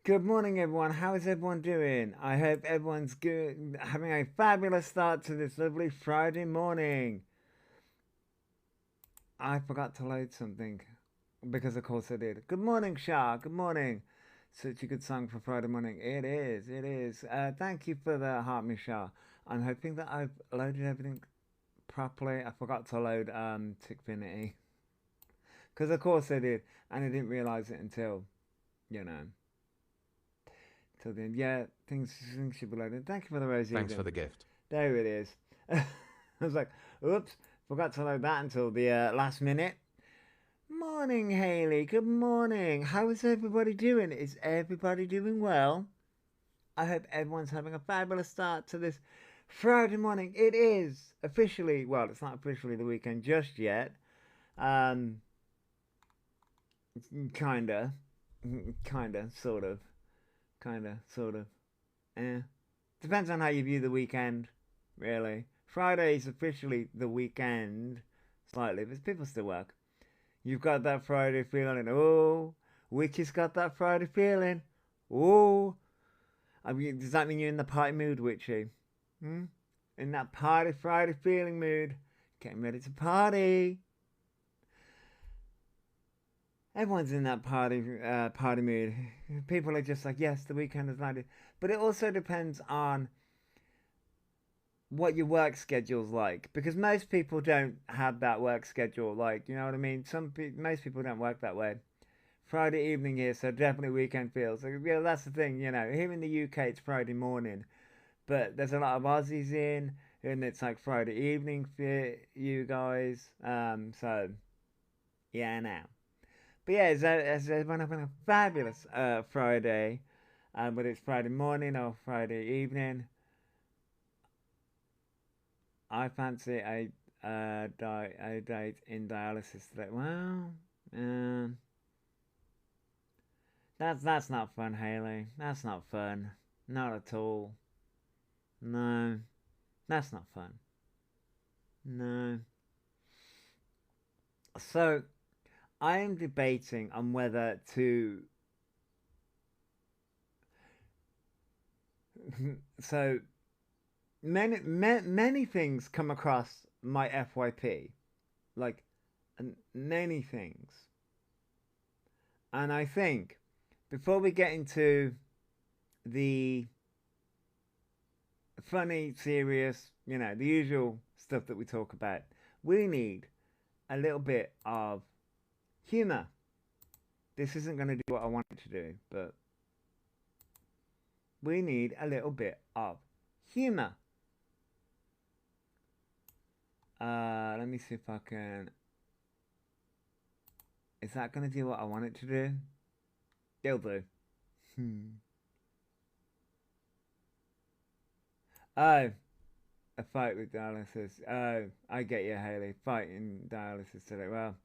Good morning, everyone. How is everyone doing? I hope everyone's good, having a fabulous start to this lovely Friday morning. I forgot to load something, because of course I did. Good morning, Shah. Good morning. Such a good song for Friday morning. It is, it is. Thank you for the heart, Shah. I'm hoping that I've loaded everything properly. I forgot to load Tickfinity. Because of course I did, and I didn't realise it until, you know. Till the end. Yeah, things should be loaded. Thank you for the rose. Thanks for the gift. There it is. I was like, oops, forgot to load that until the last minute. Morning, Haley. Good morning. How is everybody doing? Is everybody doing well? I hope everyone's having a fabulous start to this Friday morning. It is officially, well, it's not officially the weekend just yet. Kinda, sort of. Sort of. Depends on how you view the weekend, really. Friday is officially the weekend, slightly, but people still work. You've got that Friday feeling. Oh, Witch's got that Friday feeling. Oh, I mean, does that mean you're in the party mood, Witchy? In that party Friday feeling mood, getting ready to party. Everyone's in that party mood. People are just like, yes, the weekend is landed. But it also depends on what your work schedule's like, because most people don't have that work schedule. Like, you know what I mean? Most people don't work that way. Friday evening here, so definitely weekend feels. Like, yeah, that's the thing. You know, here in the UK, it's Friday morning, but there's a lot of Aussies in, and it's like Friday evening for you guys. So yeah, now. But yeah, is everyone having a fabulous Friday? Whether it's Friday morning or Friday evening. I fancy a date in dialysis today. Well, that's not fun, Haley. That's not fun. Not at all. No, that's not fun. No. So, I am debating on whether to. So, many things come across my FYP, like many things, and I think before we get into the funny, serious, you know, the usual stuff that we talk about, we need a little bit of humor. This isn't going to do what I want it to do, but we need a little bit of humor. Let me see if I can. Is that going to do what I want it to do? It'll do. Oh, a fight with dialysis. Oh, I get you, Haley. Fighting dialysis today. Well,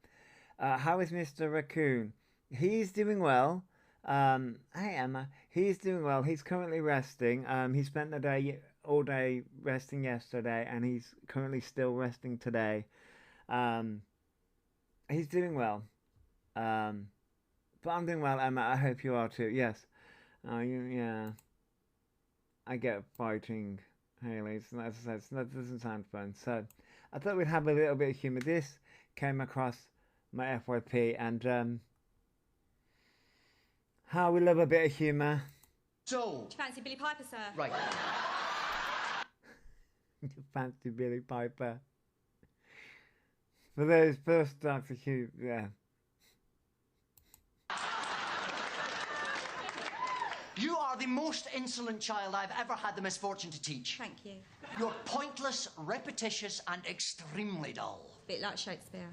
how is Mr. Raccoon? He's doing well. Hey Emma. He's doing well. He's currently resting. He spent the day all day resting yesterday, and he's currently still resting today. He's doing well. But I'm doing well, Emma. I hope you are too. Yes. Yeah. I get fighting, Haley. That doesn't sound fun. So, I thought we'd have a little bit of humour. This came across my FYP, and how we love a bit of humour. So, do you fancy Billy Piper, sir? Right. You fancy Billy Piper? For those first Dr. Hugh, yeah. You are the most insolent child I've ever had the misfortune to teach. Thank you. You're pointless, repetitious, and extremely dull. Bit like Shakespeare.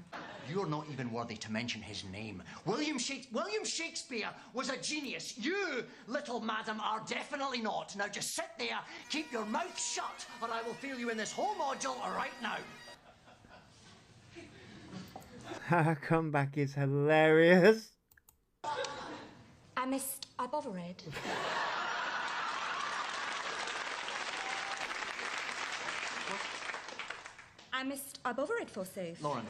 You're not even worthy to mention his name. William Shakespeare was a genius. You, little madam, are definitely not. Now just sit there, keep your mouth shut, or I will fail you in this whole module right now. Her comeback is hilarious. I bothered. I bothered, forsooth. Lauren.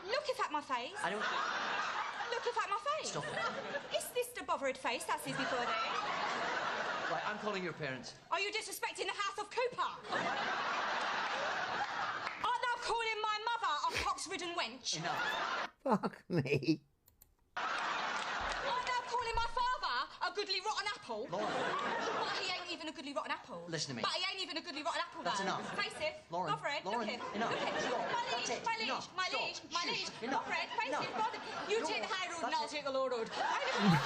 Look at my face. I don't... Look at my face. Stop it. Is this the bother bothered face, that's his before there. Right, I'm calling your parents. Are you disrespecting the house of Cooper? Art thou calling my mother a pox-ridden wench? Enough. Fuck me. Art thou calling my father a goodly rotten apple? Lauren. But he ain't even a goodly rotten apple. Listen to me. But he ain't even a goodly rotten apple, That's though. enough. Face it. Lauren. Bothered. Lauren, Look here. enough. Look here. Stop. My That's liege, it. my liege, Enough. my Stop. liege, my Shush. liege. Enough. Bothered. Face Enough. it. Bothered. You No. take the high road and That's I'll it. take the low road. I'm bothered.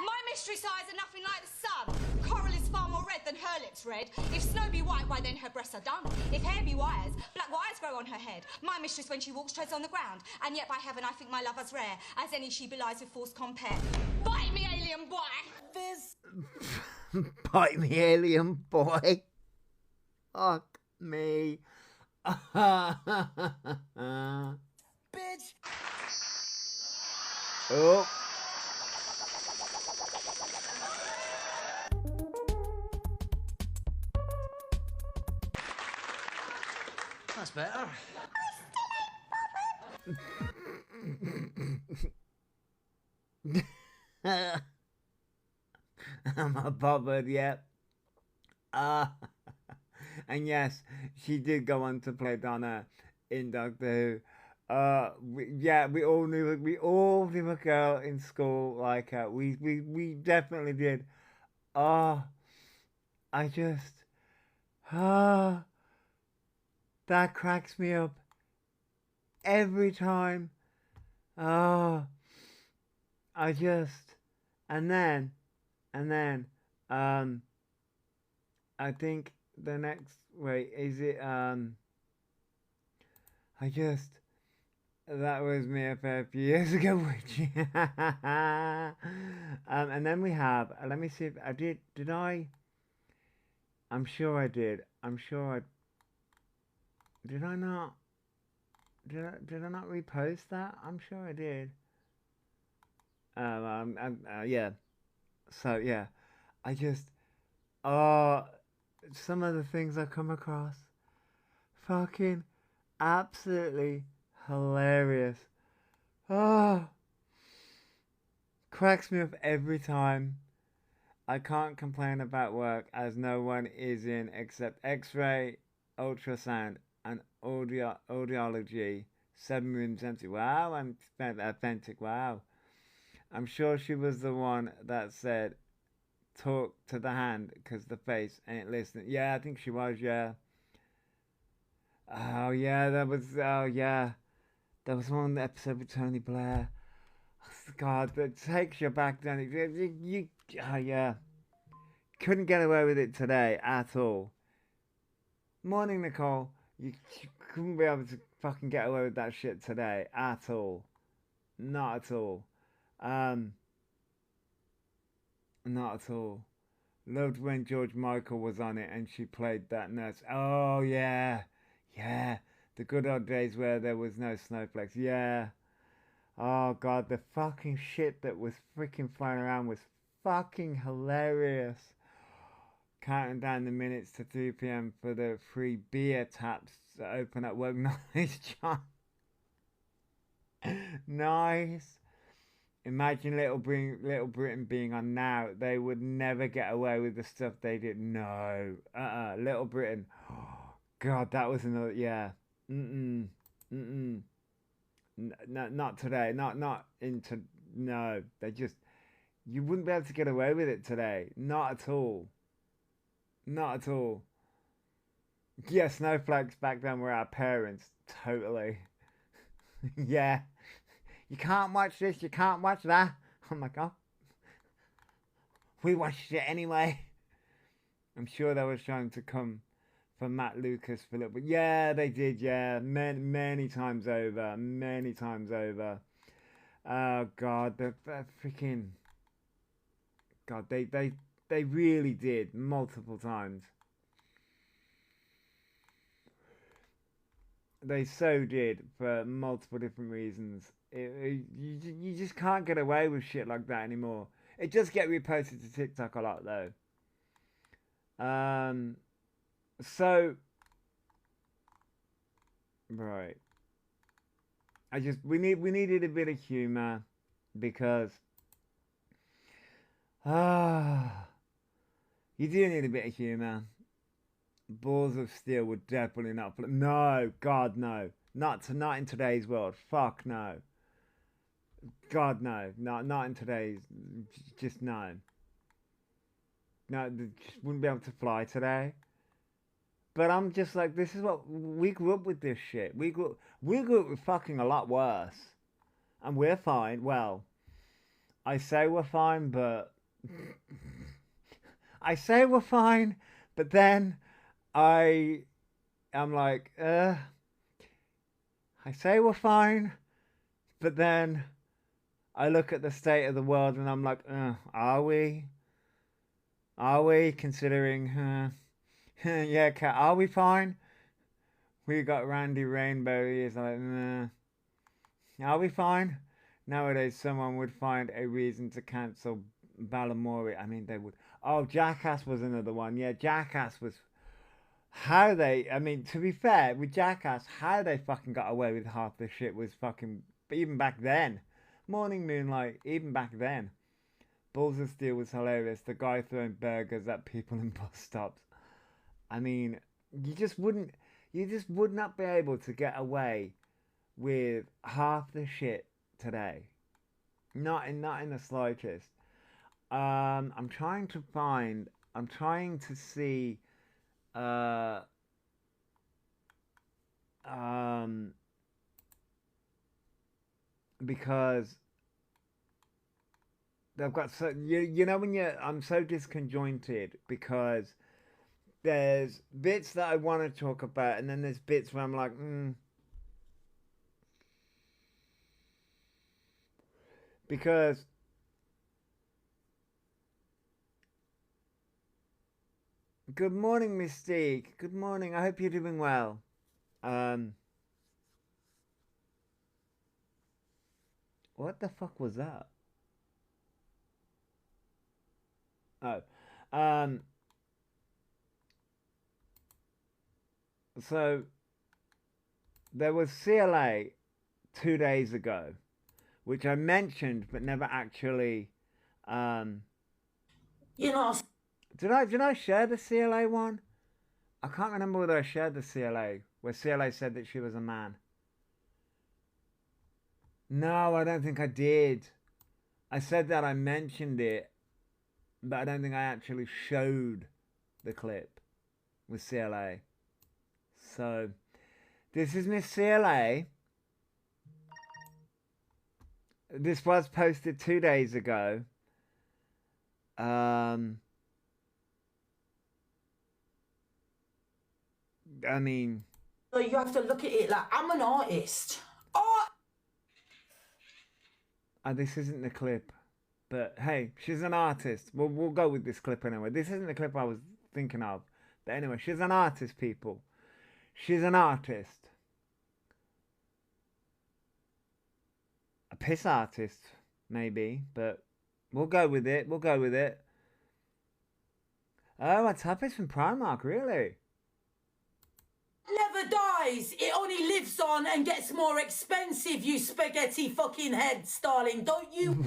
My mistress' eyes are nothing like the sun. Coral is far more red than her lips red. If snow be white, why then her breasts are done. If hair be wires, black wires grow on her head. My mistress, when she walks, treads on the ground. And yet, by heaven, I think my love as rare as any she belies with false compare. Bite me, alien boy! This. Bite me, alien boy. Fuck me. Bitch. Oh. That's better. I'm not bothered yet. And yes, she did go on to play Donna in Doctor Who. We all knew a girl in school like her. We definitely did. I just that cracks me up every time. I just and then I think the next is it that was me a fair few years ago, which and then we have let me see if I did I I'm sure I did did I not did I not repost that? I'm sure I did. Yeah. So yeah, I just some of the things I come across, fucking absolutely hilarious. Cracks me up every time. I can't complain about work as no one is in except X-ray, ultrasound, and audiology. 7 rooms empty. Wow, I'm authentic. Wow. I'm sure she was the one that said, talk to the hand because the face ain't listening. Yeah, I think she was, yeah. Oh, yeah, that was one episode with Tony Blair. God, that takes you back down. Yeah. Couldn't get away with it today at all. Morning, Nicole. You couldn't be able to fucking get away with that shit today at all. Not at all. Not at all. Loved when George Michael was on it and she played that nurse. Oh, yeah. Yeah. The good old days where there was no snowflakes. Yeah. Oh, God. The fucking shit that was freaking flying around was fucking hilarious. Counting down the minutes to 3 p.m. for the free beer taps to open up work. Nice, John. Nice. Imagine Little Britain being on now. They would never get away with the stuff they did. No. Little Britain. Oh, God, that was another. Yeah. No, not today. Not into. No. They just. You wouldn't be able to get away with it today. Not at all. Not at all. Yeah, snowflakes back then were our parents. Totally. Yeah. You can't watch this, you can't watch that. I'm like, oh. We watched it anyway. I'm sure they were trying to come for Matt Lucas for a little bit. Yeah, they did, yeah. Many times over. Many times over. Oh, God. The freaking... God, they really did. Multiple times. They so did for multiple different reasons. You just can't get away with shit like that anymore. It does get reposted to TikTok a lot though. So right. We needed a bit of humor. because you do need a bit of humour. Balls of Steel would definitely not. No, God, no. Not in today's world. Fuck no. God, no. Not in today's. Just no. No, they just wouldn't be able to fly today. But I'm just like, this is what we grew up with. This shit. We grew up with fucking a lot worse, and we're fine. Well, I say we're fine, but I say we're fine, but then I'm like, I say we're fine, but then I look at the state of the world and I'm like, are we? Are we considering? Yeah, Kat, are we fine? We got Randy Rainbow. He's like, nah. Are we fine? Nowadays, someone would find a reason to cancel Balamori. I mean, they would. Oh, Jackass was another one. Yeah, Jackass was. How they. I mean, to be fair, with Jackass, how they fucking got away with half the shit was fucking. Even back then. Morning Moonlight, even back then. Balls of Steel was hilarious. The guy throwing burgers at people in bus stops. I mean, you just would not be able to get away with half the shit today. Not in the slightest. I'm trying to see because they've got so you know when I'm so disconjointed because there's bits that I want to talk about, and then there's bits where I'm like, because good morning, Mystique. Good morning. I hope you're doing well. What the fuck was that? Oh, so there was CLA 2 days ago, which I mentioned but never actually. You know. Did I share the CLA one? I can't remember whether I shared the CLA where CLA said that she was a man. No, I don't think I did. I said that I mentioned it, but I don't think I actually showed the clip with CLA. So, this is Miss CLA. This was posted 2 days ago. I mean... So you have to look at it like, I'm an artist. This isn't the clip. But hey, she's an artist. We'll go with this clip anyway. This isn't the clip I was thinking of. But anyway, she's an artist, people. She's an artist. A piss artist, maybe. But we'll go with it. We'll go with it. Oh, a tapestry from Primark, really? Never dies. It only lives on and gets more expensive, you spaghetti fucking heads, darling. Don't you?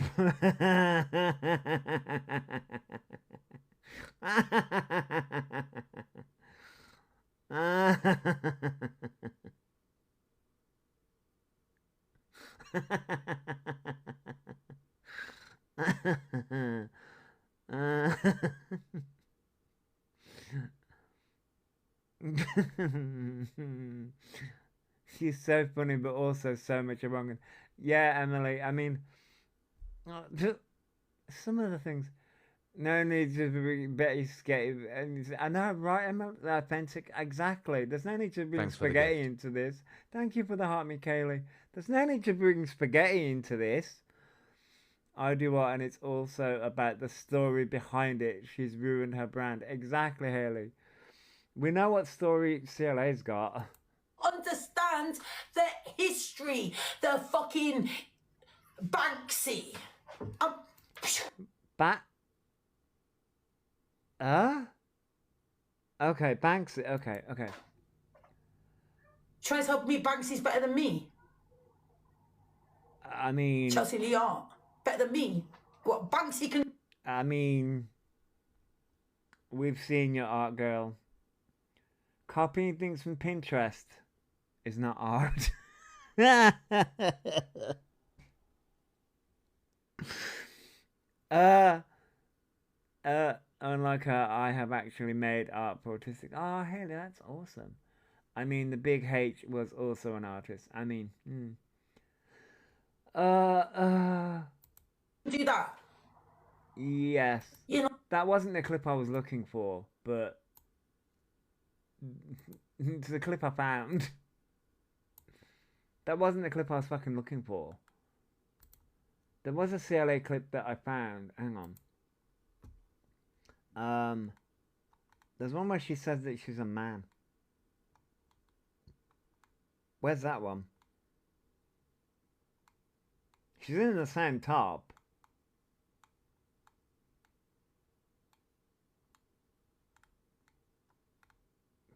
She's so funny, but also so much wrong. Yeah, Emily. I mean, some of the things. No need to be better skate. I know, right? Emma? Authentic. Exactly. There's no need to bring spaghetti into this. Thank you for the heart, Michaeli. There's no need to bring spaghetti into this. I do what, and it's also about the story behind it. She's ruined her brand. Exactly, Haley. We know what story CLA's got. Understand the history, the fucking Banksy. Okay, Banksy. Okay. Try to help me. Banksy's better than me. I mean, Chelsea Lee Art. better than me. What, Banksy can... I mean, we've seen your art, girl. Copying things from Pinterest is not art. Unlike her, I have actually made art for autistic. Oh, hey, that's awesome. I mean, the big H was also an artist. I mean, do that. Yes. You know. That wasn't the clip I was looking for, but it's the clip I found. That wasn't the clip I was fucking looking for. There was a CLA clip that I found. Hang on. There's one where she says that she's a man. Where's that one? She's in the same top.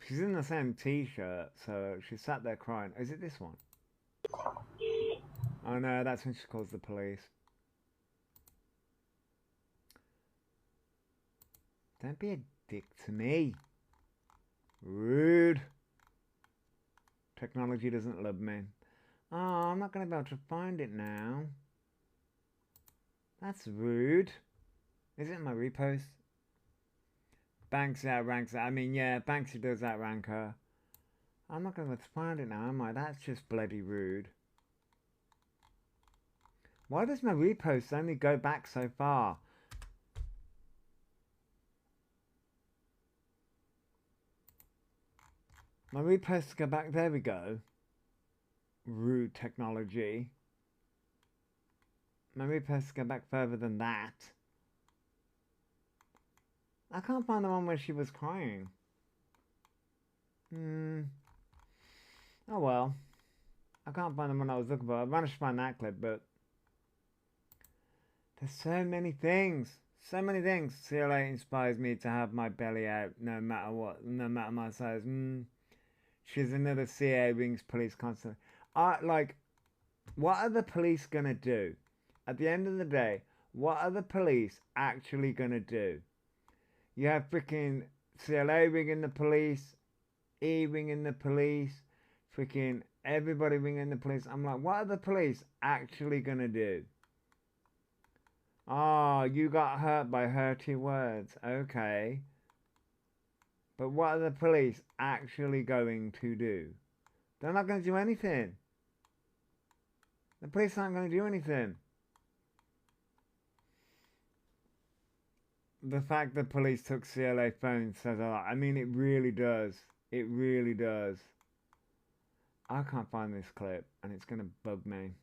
She's in the same t-shirt, so she sat there crying. Is it this one? Oh no, that's when she calls the police. Don't be a dick to me. Rude. Technology doesn't love me. Oh, I'm not going to be able to find it now. That's rude. Is it in my repost? Banksy outranks her. I mean, yeah, Banksy does outrank her. I'm not going to find it now, am I? That's just bloody rude. Why does my repost only go back so far? My reposts go back. There we go. Rude technology. My reposts go back further than that. I can't find the one where she was crying. Oh well. I can't find the one I was looking for. I managed to find that clip, but there's so many things. So many things. CLA inspires me to have my belly out no matter what, no matter my size. She's another CA rings police constantly. Like, what are the police gonna do? At the end of the day, what are the police actually gonna do? You have freaking CLA ringing the police, E ringing the police, freaking everybody ringing the police. I'm like, what are the police actually gonna do? Oh, you got hurt by hurty words. Okay. But what are the police actually going to do? They're not going to do anything. The police aren't going to do anything. The fact that police took CLA phones says a lot. I mean, it really does. It really does. I can't find this clip, and it's going to bug me.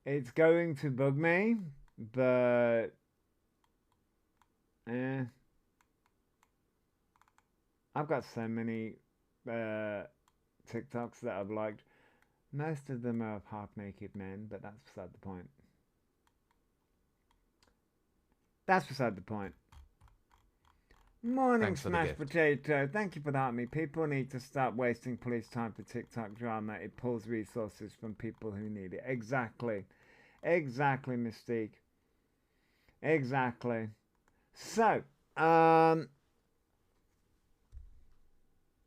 It's going to bug me, but... I've got so many TikToks that I've liked. Most of them are of half-naked men, but that's beside the point. That's beside the point. Morning, Smash Potato. Thank you for that, me. People need to stop wasting police time for TikTok drama. It pulls resources from people who need it. Exactly. Exactly, Mystique. Exactly. So,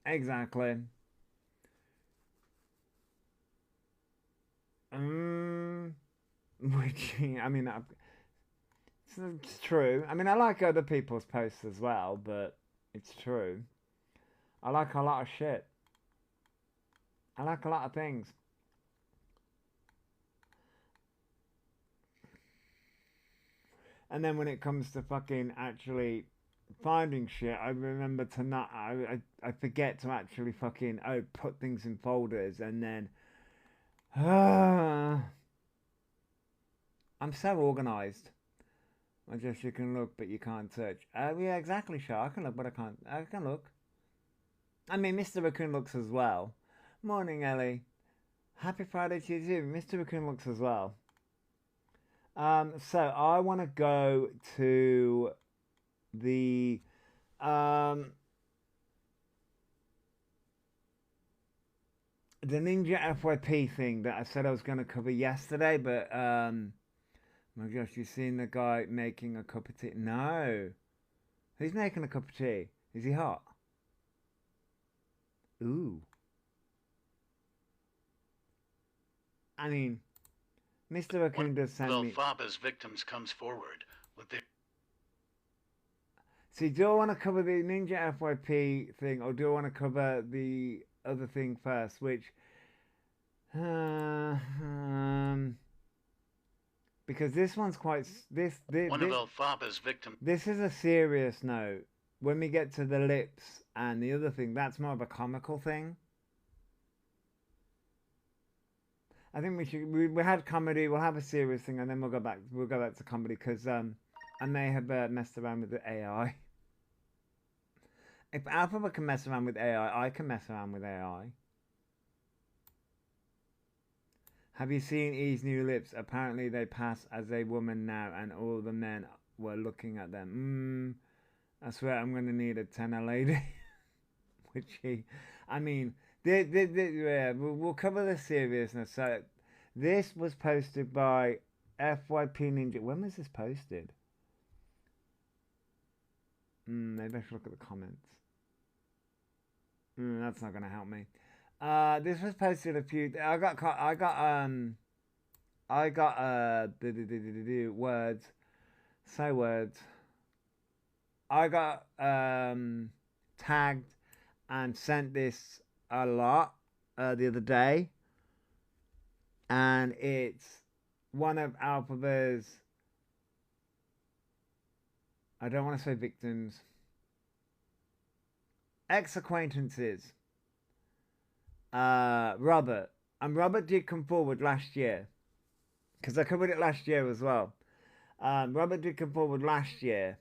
exactly. Which, I mean, it's true. I mean, I like other people's posts as well, but it's true. I like a lot of shit. I like a lot of things. And then when it comes to fucking actually finding shit, I remember to not, I forget to actually fucking, put things in folders, and then, I'm so organised. I just, you can look, but you can't search. Yeah, exactly, Shah. I can look, but I can look. I mean, Mr. Raccoon looks as well. Morning, Ellie. Happy Friday to you too. Mr. Raccoon looks as well. So I want to go to the, the Ninja FYP thing that I said I was going to cover yesterday, but my gosh, you seen the guy making a cup of tea? No. Who's making a cup of tea? Is he hot? Ooh. I mean, Mr. Raccoon does send me... Elphaba's victims comes forward with their... See, do I want to cover the Ninja FYP thing, or do I want to cover the other thing first, which... because this one's quite... One of Elphaba's victims... This is a serious note. When we get to the lips and the other thing, that's more of a comical thing. I think we had comedy, we'll have a serious thing, and then we'll go back to comedy, because I may have messed around with the AI. If Elphaba can mess around with AI, I can mess around with AI. Have you seen E's new lips? Apparently they pass as a woman now, and all the men were looking at them. I swear I'm going to need a tenor lady. I mean, yeah, we'll cover the seriousness. So, this was posted by FYP Ninja. When was this posted? Maybe I should look at the comments. That's not going to help me. This was posted a few... I got words. Say words. I got tagged and sent this a lot the other day, and it's one of Elphaba's, I don't want to say victims, ex-acquaintances, Robert. And Robert did come forward last year, because I covered it last year as well. Robert did come forward last year.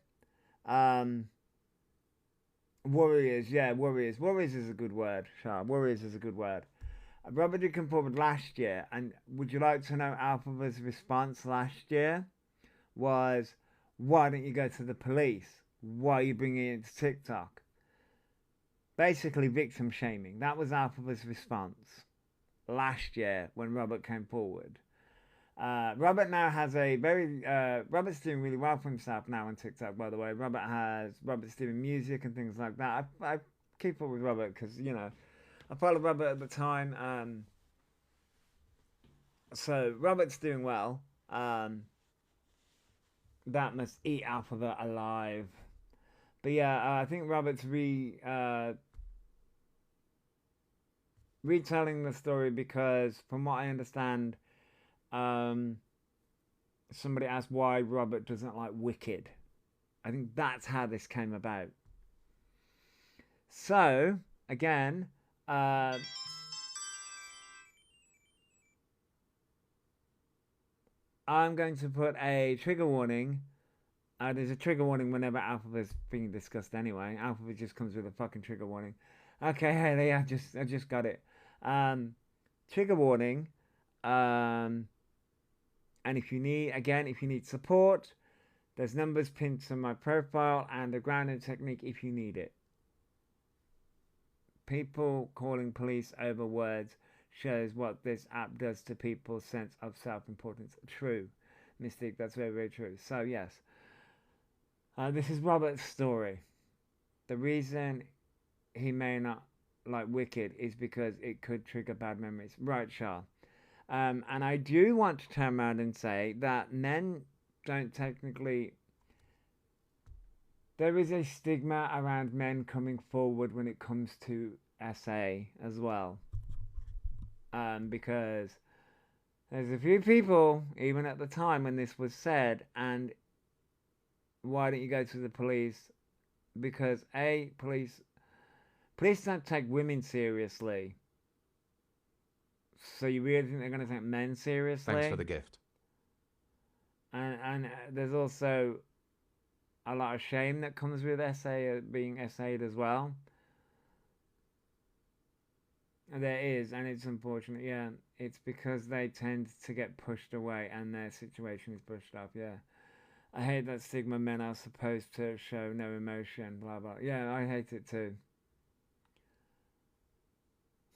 Warriors, yeah, warriors. Warriors is a good word, Char. Warriors is a good word. Robert did come forward last year, and would you like to know Elphaba's response last year? Was, why don't you go to the police? Why are you bringing it into TikTok? Basically victim shaming. That was Elphaba's response last year when Robert came forward. Robert now has a very... Robert's doing really well for himself now on TikTok, by the way. Robert's doing music and things like that. I keep up with Robert because, you know, I followed Robert at the time. So Robert's doing well. That must eat Elphaba alive. But yeah, I think Robert's retelling the story because, from what I understand, somebody asked why Robert doesn't like Wicked. I think that's how this came about. So, again, I'm going to put a trigger warning. There's a trigger warning whenever Elphaba's being discussed anyway. Elphaba just comes with a fucking trigger warning. Okay, hey, I just got it. Trigger warning. And if you need support, there's numbers pinned to my profile and a grounding technique if you need it. People calling police over words shows what this app does to people's sense of self-importance. True, Mystique, that's very, very true. So, yes, this is Robert's story. The reason he may not like Wicked is because it could trigger bad memories. Right, Char. And I do want to turn around and say that men don't technically... There is a stigma around men coming forward when it comes to SA as well. Because there's a few people, even at the time when this was said, and why don't you go to the police? Because police don't take women seriously. So you really think they're going to take men seriously? Thanks for the gift. And there's also a lot of shame that comes with being SA'd as well. There is, and it's unfortunate, yeah. It's because they tend to get pushed away and their situation is pushed up, yeah. I hate that stigma men are supposed to show no emotion, blah, blah. Yeah, I hate it too.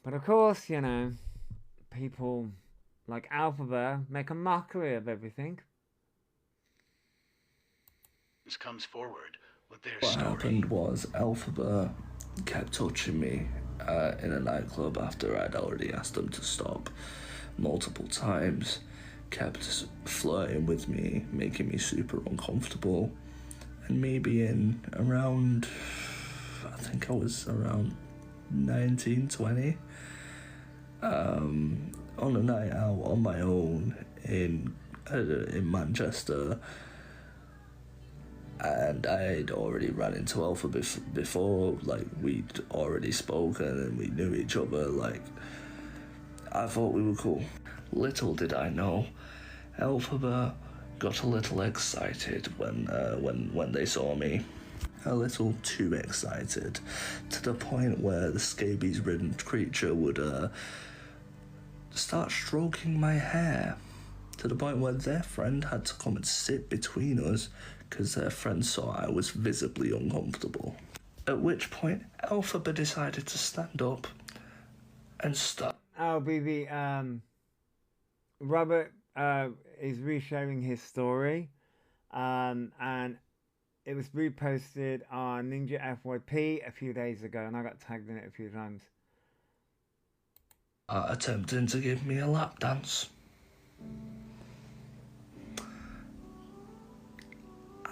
But of course, you know, people like Elphaba make a mockery of everything. Comes forward with their What story. happened was Elphaba kept touching me in a nightclub after I'd already asked them to stop multiple times, kept flirting with me, making me super uncomfortable, and me being around, I think I was around 19, 20, on a night out on my own in Manchester. And I'd already ran into Alpha before, like, we'd already spoken and we knew each other, like, I thought we were cool. Little did I know, Elphaba got a little excited when they saw me. A little too excited, to the point where the scabies-ridden creature would start stroking my hair, to the point where their friend had to come and sit between us because their friend saw I was visibly uncomfortable. At which point, Elphaba decided to stand up and start. Oh, BB, Robert is resharing his story, and it was reposted on Ninja FYP a few days ago, and I got tagged in it a few times. Attempting to give me a lap dance.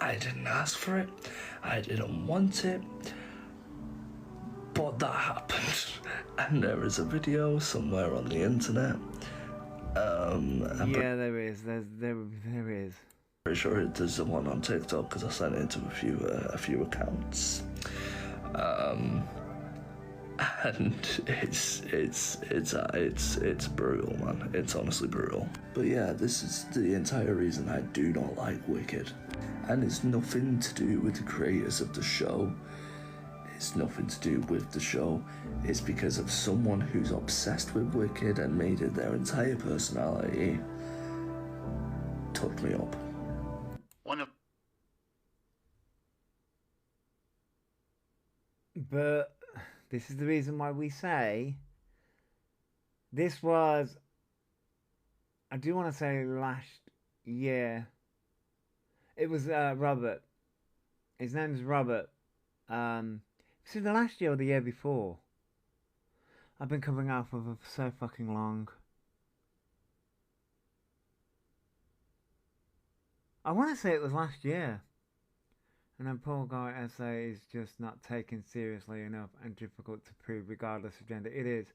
I didn't ask for it, I didn't want it, but that happened. And there is a video somewhere on the internet. Yeah, there is. There is. Pretty sure there's the one on TikTok because I sent it to a few accounts. And it's brutal, man. It's honestly brutal. But yeah, this is the entire reason I do not like Wicked. And it's nothing to do with the creators of the show. It's nothing to do with the show. It's because of someone who's obsessed with Wicked and made it their entire personality. Took me up. But this is the reason why we say this was, I do want to say last year. It was Robert. His name's Robert. Was it the last year or the year before? I've been covering Alpha for so fucking long. I want to say it was last year. And then poor guy essay is just not taken seriously enough and difficult to prove regardless of gender. It is.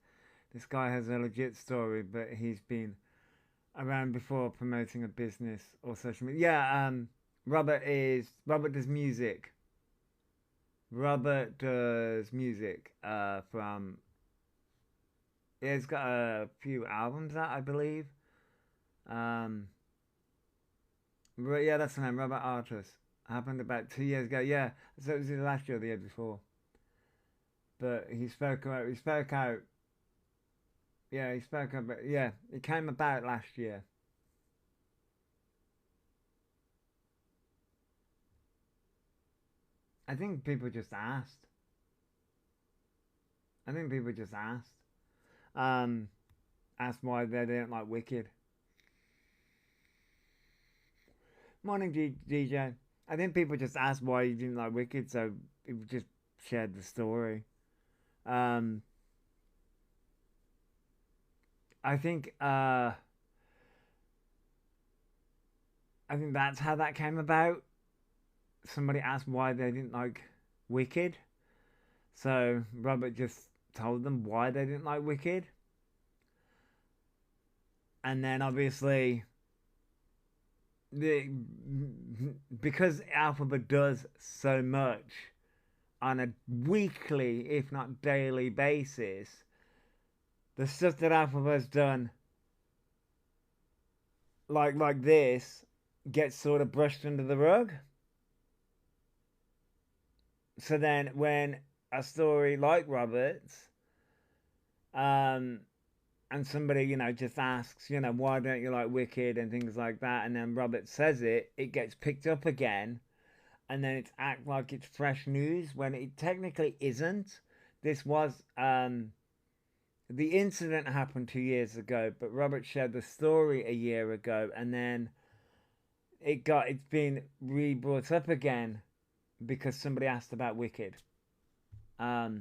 This guy has a legit story, but he's been around before promoting a business or social media. Yeah, Robert does music. Robert does music from... Yeah, he's got a few albums out, I believe. Yeah, that's the name, Robert Artus. Happened about 2 years ago. Yeah, so it was either last year or the year before. But he spoke out. Yeah, he spoke about. Yeah, it came about last year. I think people just asked. Asked why they didn't like Wicked. Morning, DJ. I think people just asked why you didn't like Wicked, so it just shared the story. I think that's how that came about. Somebody asked why they didn't like Wicked, so Robert just told them why they didn't like Wicked, and then obviously because Elphaba does so much on a weekly, if not daily basis, the stuff that Elphaba's done like this gets sort of brushed under the rug. So then when a story like Robert's and somebody, you know, just asks, you know, why don't you like Wicked and things like that, and then Robert says it gets picked up again, and then it's act like it's fresh news when it technically isn't. This was the incident happened 2 years ago, but Robert shared the story a year ago, and then it's been re-brought up again because somebody asked about Wicked. But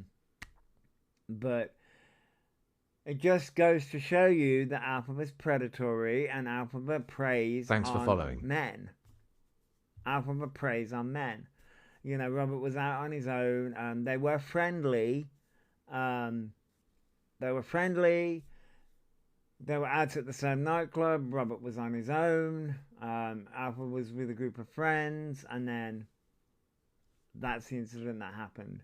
it just goes to show you that Elphaba's predatory, and Elphaba preys Thanks for on following. men. Elphaba preys on men. You know, Robert was out on his own. They were friendly. They were out at the same nightclub. Robert was on his own. Alpha was with a group of friends, and then that's the incident that happened.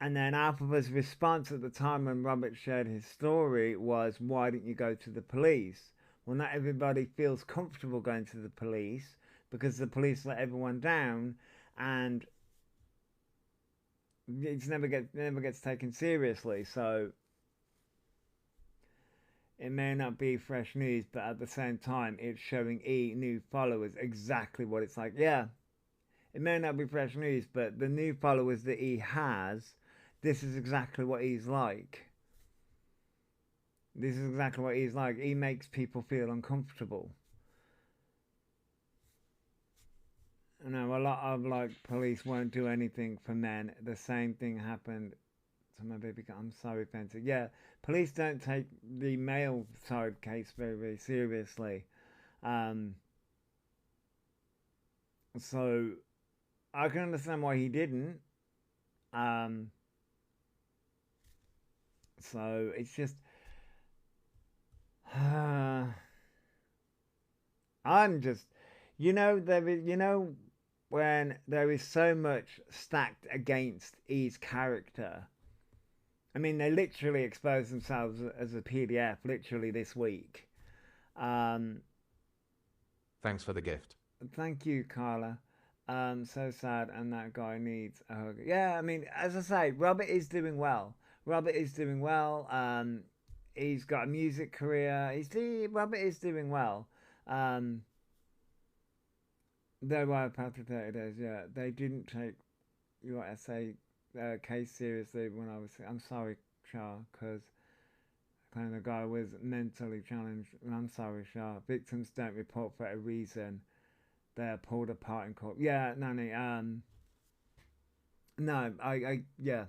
And then Alphaba's response at the time when Robert shared his story was, "Why didn't you go to the police?" Well, not everybody feels comfortable going to the police because the police let everyone down, and it never gets taken seriously. So it may not be fresh news, but at the same time, it's showing new followers exactly what it's like. Yeah, it may not be fresh news, but the new followers that he has, this is exactly what he's like. This is exactly what he's like. He makes people feel uncomfortable. You know, a lot of police won't do anything for men. The same thing happened to my baby. I'm sorry, Fencer. Yeah, police don't take the male side case very, very seriously. So I can understand why he didn't. So it's just I'm just, when there is so much stacked against E's character. I mean, they literally exposed themselves as a PDF literally this week. Thanks for the gift. Thank you, Carla. So sad, and that guy needs a hug. Yeah, I mean, as I say, Robert is doing well. He's got a music career. Robert is doing well. There were after 30 days, yeah. They didn't take your essay case seriously when I was... I'm sorry, Shah, because kind of the guy was mentally challenged. I'm sorry, Shah. Victims don't report for a reason. They're pulled apart in court. Yeah, Nanny, no, yeah.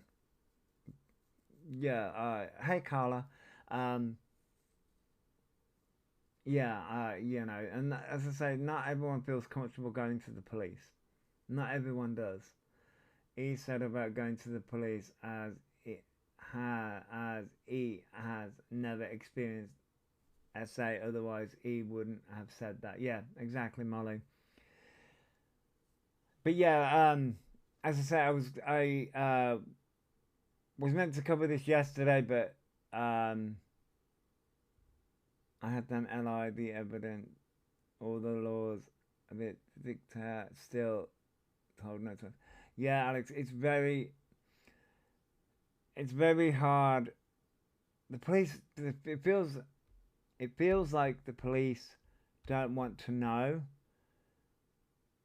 Yeah, hey, Carla. Yeah, and as I say, not everyone feels comfortable going to the police. Not everyone does. He said about going to the police as he has never experienced SA, otherwise he wouldn't have said that. Yeah, exactly, Molly. But yeah, as I say, I was meant to cover this yesterday, but I had done LI, the evidence, all the laws of it, Victor still told no to. Yeah, Alex, it's very hard. The police, it feels like the police don't want to know.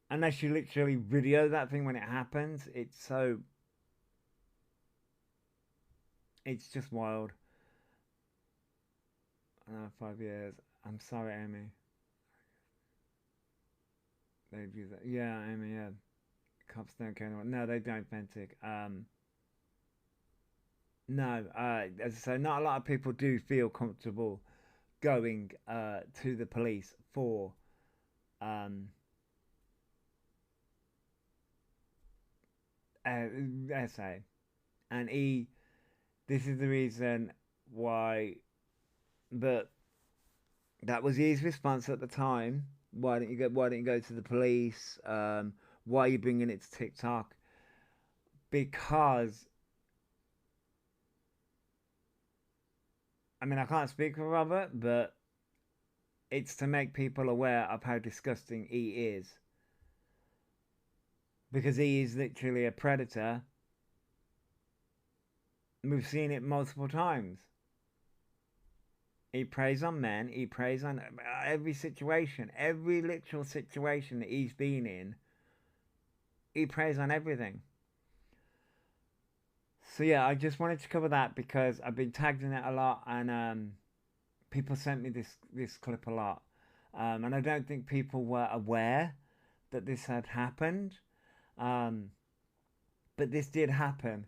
Unless you literally video that thing when it happens, it's just wild. 5 years. I'm sorry, Amy. They do that. Yeah, Amy, yeah. Cops don't care anymore. No, they don't, Fentic. No, as I say, not a lot of people do feel comfortable going to the police for essay. And this is the reason why. But that was his response at the time. Why didn't you go to the police? Why are you bringing it to TikTok? Because, I mean, I can't speak for Robert, but it's to make people aware of how disgusting he is. Because he is literally a predator. We've seen it multiple times. He preys on men. He preys on every situation. Every literal situation that he's been in. He preys on everything. So yeah, I just wanted to cover that because I've been tagged in it a lot, and people sent me this clip a lot, and I don't think people were aware that this had happened, but this did happen.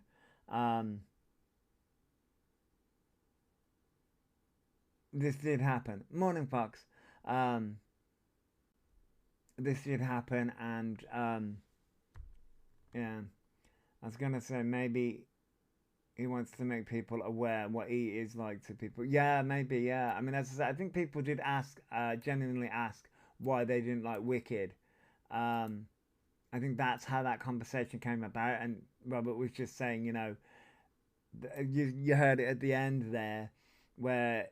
This did happen. Morning, Fox. This did happen, and yeah, I was gonna say maybe he wants to make people aware what he is like to people. Yeah, maybe. Yeah, I mean, as I said, I think people did ask, genuinely ask why they didn't like Wicked. I think that's how that conversation came about, and Robert was just saying, you know, you heard it at the end there, where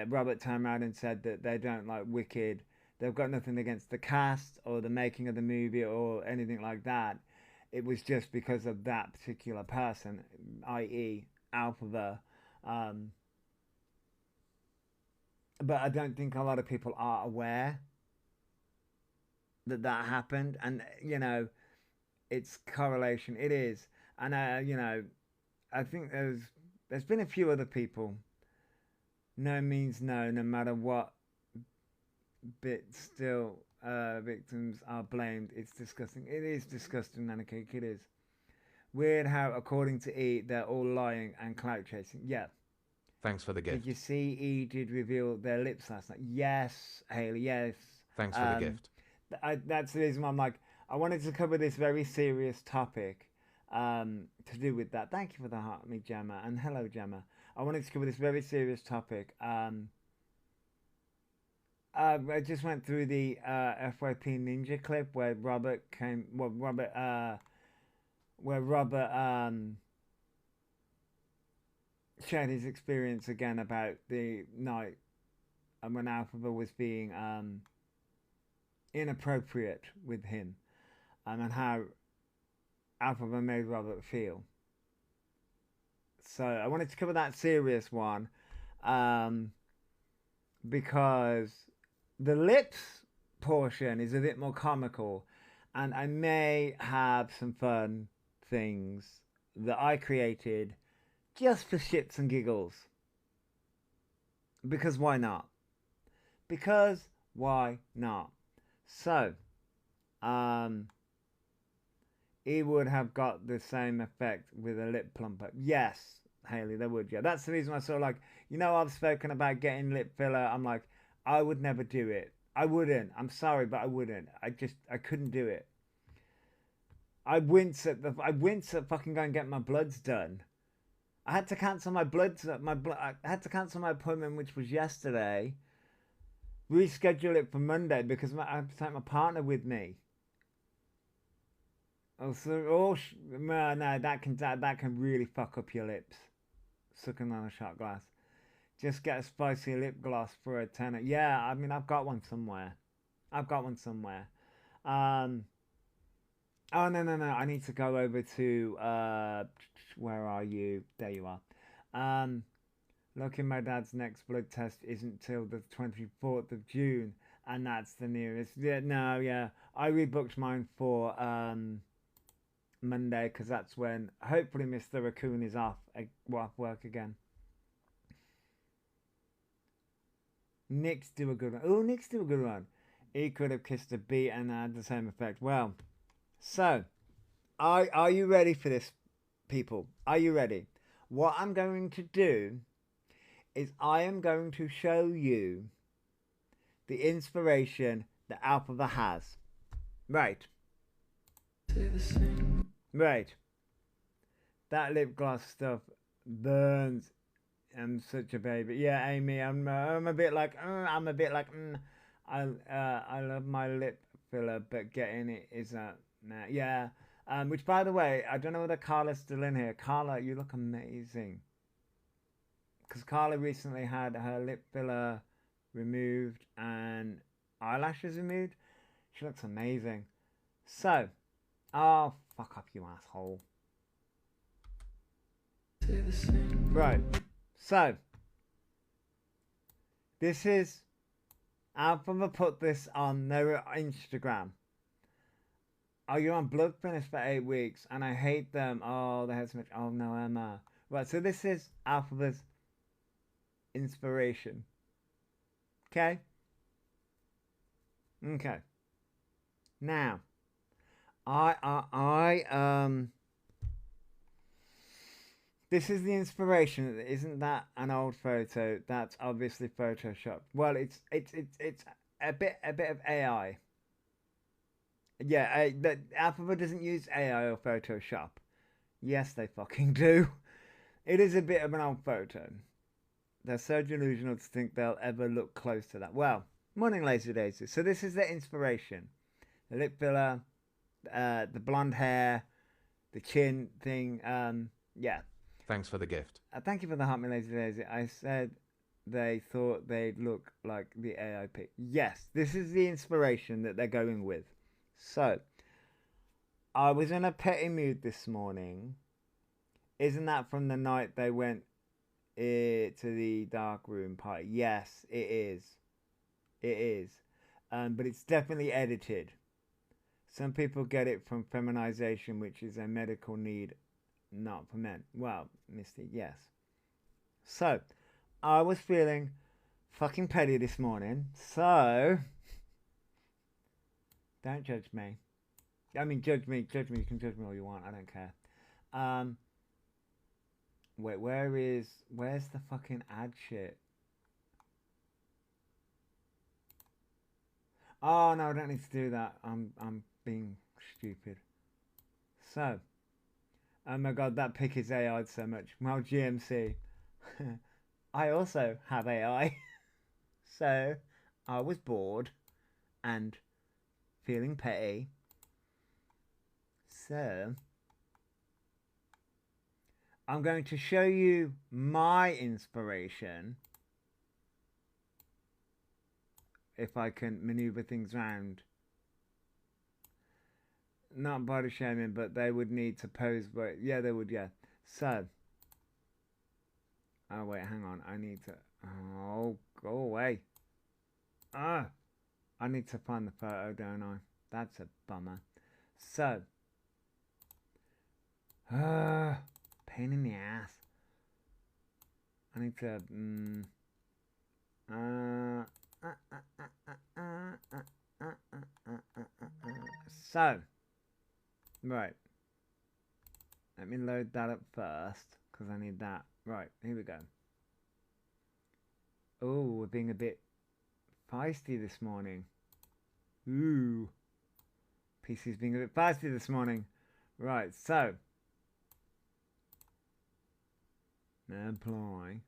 Robert turned around and said that they don't like Wicked. They've got nothing against the cast or the making of the movie or anything like that. It was just because of that particular person, i.e. Elphaba. But I don't think a lot of people are aware that that happened. And, you know, it's correlation. It is. And, you know, I think there's been a few other people. No means no, no matter what bit still victims are blamed. It's disgusting. It is disgusting, Nana Cake. It is. Weird how, according to E, they're all lying and clout chasing. Yeah. Thanks for the gift. Did you see E did reveal their lips last night? Yes, Haley, yes. Thanks for the gift. That's the reason why I'm like, I wanted to cover this very serious topic to do with that. Thank you for the heart, me, Gemma. And hello, Gemma. I wanted to cover this very serious topic. I just went through the FYP Ninja clip where Robert shared his experience again about the night when Elphaba was being inappropriate with him, and how Elphaba made Robert feel. So I wanted to cover that serious one, because the lips portion is a bit more comical, and I may have some fun things that I created just for shits and giggles. Because why not? Because why not? So, he would have got the same effect with a lip plumper. Yes, Haley, they would. Yeah, that's the reason I sort of like, you know, I've spoken about getting lip filler. I'm like, I would never do it. I wouldn't. I'm sorry, but I wouldn't. I couldn't do it. I wince at fucking going and get my bloods done. I had to cancel my I had to cancel my appointment, which was yesterday. Reschedule it for Monday because I have to take my partner with me. Oh, so no, that can really fuck up your lips. Sucking on a shot glass. Just get a spicy lip gloss for a tenner. Yeah, I mean, I've got one somewhere. Oh, no. I need to go over to, where are you? There you are. Looking, my dad's next blood test isn't till the 24th of June, and that's the nearest. Yeah, no, yeah. I rebooked mine for, Monday, because that's when, hopefully, Mr. Raccoon is off work again. Nick's do a good one. Oh, Nick's do a good one. He could have kissed a bee and had the same effect. Well, so, are you ready for this, people? Are you ready? What I'm going to do is I am going to show you the inspiration that Elphaba has. Right. Right. That lip gloss stuff burns. I'm such a baby. Yeah, Amy, I'm a bit like, I love my lip filler, but getting it is nah. Yeah. Which, by the way, I don't know whether Carla's still in here. Carla, you look amazing. Because Carla recently had her lip filler removed and eyelashes removed. She looks amazing. So, oh, fuck up, you asshole. Right. So, this is, Elphaba put this on their Instagram. Oh, you're on blood thinners for 8 weeks, and I hate them. Oh, they hurt so much. Oh no, Emma. Right, so this is Elphaba's inspiration. Okay? Okay. Now, this is the inspiration. Isn't that an old photo? That's obviously photoshopped. Well, it's a bit of AI. Yeah, Elphaba doesn't use AI or Photoshop. Yes, they fucking do. It is a bit of an old photo. They're so delusional to think they'll ever look close to that. Well, morning, Lazy Daisy. So this is the inspiration. The lip filler, the blonde hair, the chin thing. Yeah. Thanks for the gift. Thank you for the heart, me Lazy Daisy. I said they thought they'd look like the AI pic. Yes, this is the inspiration that they're going with. So, I was in a petty mood this morning. Isn't that from the night they went to the dark room party? Yes, it is. It is. But it's definitely edited. Some people get it from feminization, which is a medical need, not for men. Well, Misty, yes. So, I was feeling fucking petty this morning. So, don't judge me. I mean, judge me. You can judge me all you want. I don't care. Wait, where's the fucking ad shit? Oh no, I don't need to do that. I'm being stupid. So, oh my god, that pic is AI'd so much. Well, GMC. I also have AI. So, I was bored and feeling petty. So, I'm going to show you my inspiration. If I can maneuver things around. Not body shaming, but they would need to pose. But yeah, they would, yeah. So. Oh, wait, hang on. I need to. Oh, go away. Ah. I need to find the photo, don't I? That's a bummer. So. Pain in the ass. I need to. So. Right. Let me load that up first, because I need that. Right, here we go. Oh, we're being a bit feisty this morning. Ooh. PC's being a bit feisty this morning. Right, so. Apply.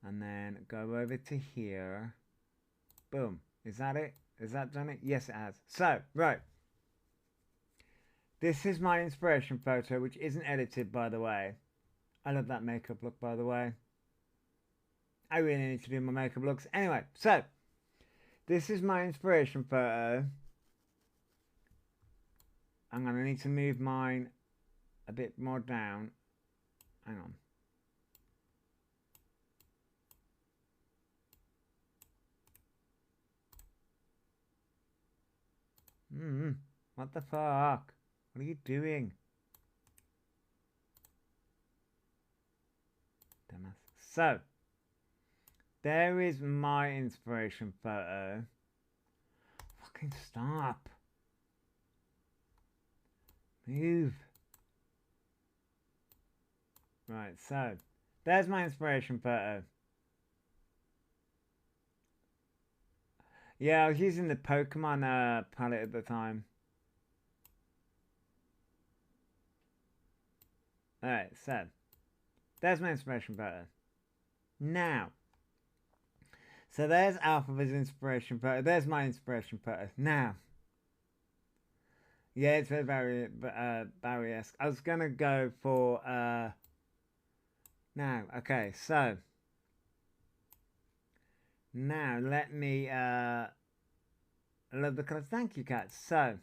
And then go over to here. Boom. Is that it? Is that done it? Yes, it has. So, right. This is my inspiration photo, which isn't edited, by the way. I love that makeup look, by the way. I really need to do my makeup looks. Anyway, so. This is my inspiration photo. I'm going to need to move mine a bit more down. Hang on. What the fuck? What are you doing? Dumbass. So, there is my inspiration photo. Fucking stop. Move. Right, so, there's my inspiration photo. Yeah, I was using the Pokemon palette at the time. Alright, so, there's my inspiration photo. Now, so there's Elphaba's inspiration photo. There's my inspiration photo. Now, yeah, it's very Barry-esque. I was gonna go for now. Okay, so now let me I love the colours. Thank you, Kat. So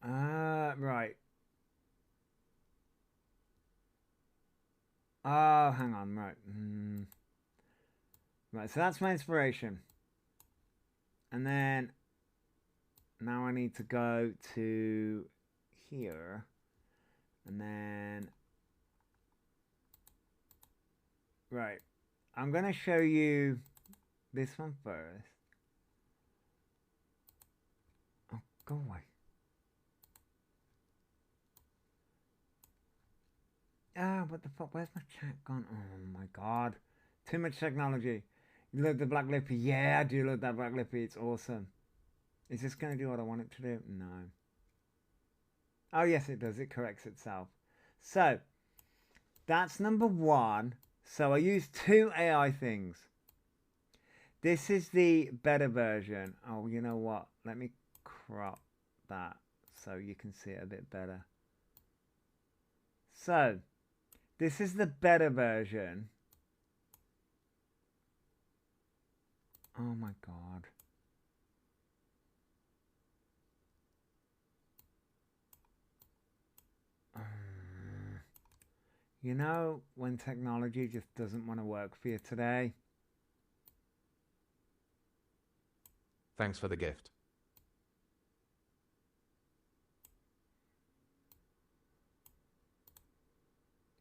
right. Oh, hang on, right. Right, so that's my inspiration. And then now I need to go to here. And then, right, I'm going to show you this one first. Oh, go away. Ah, what the fuck? Where's my chat gone? Oh my god. Too much technology. You love the Black Lippy? Yeah, I do love that Black Lippy. It's awesome. Is this going to do what I want it to do? No. Oh, yes, it does. It corrects itself. So, that's number one. So, I used 2 AI things. This is the better version. Oh, you know what? Let me crop that so you can see it a bit better. So, this is the better version. Oh my god. You know, when technology just doesn't want to work for you today. Thanks for the gift.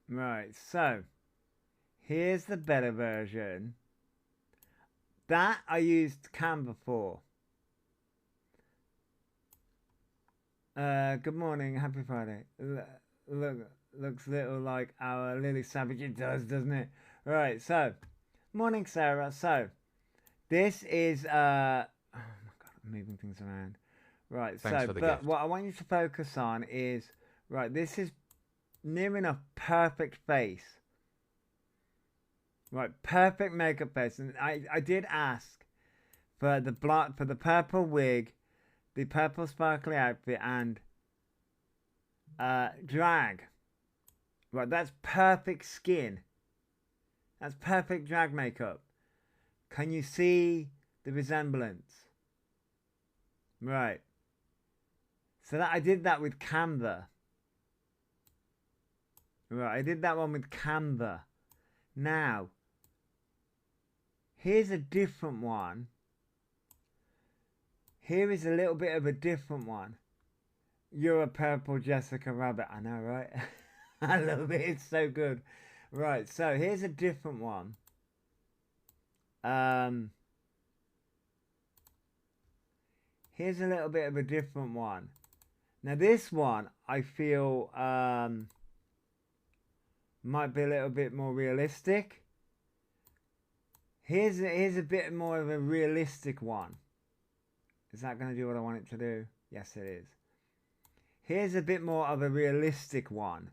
Right, so here's the better version. That I used Canva for. Good morning, happy Friday. Looks little like our Lily Savage. It does, doesn't it? Right, so morning, Sarah. So this is oh my god, I'm moving things around. Right, Thanks so for the but gift. what I want you to focus on is right. This is near enough perfect face. Right, perfect makeup face, and I did ask for the purple wig, the purple sparkly outfit, and drag. Right, that's perfect skin. That's perfect drag makeup. Can you see the resemblance? Right. So that I did that with Canva. Right, I did that one with Canva. Now, here's a different one. Here is a little bit of a different one. You're a purple Jessica Rabbit. I know, right? I love it. It's so good. Right, so here's a different one. Here's a little bit of a different one. Now this one, I feel might be a little bit more realistic. Here's a bit more of a realistic one. Is that going to do what I want it to do? Yes, it is. Here's a bit more of a realistic one.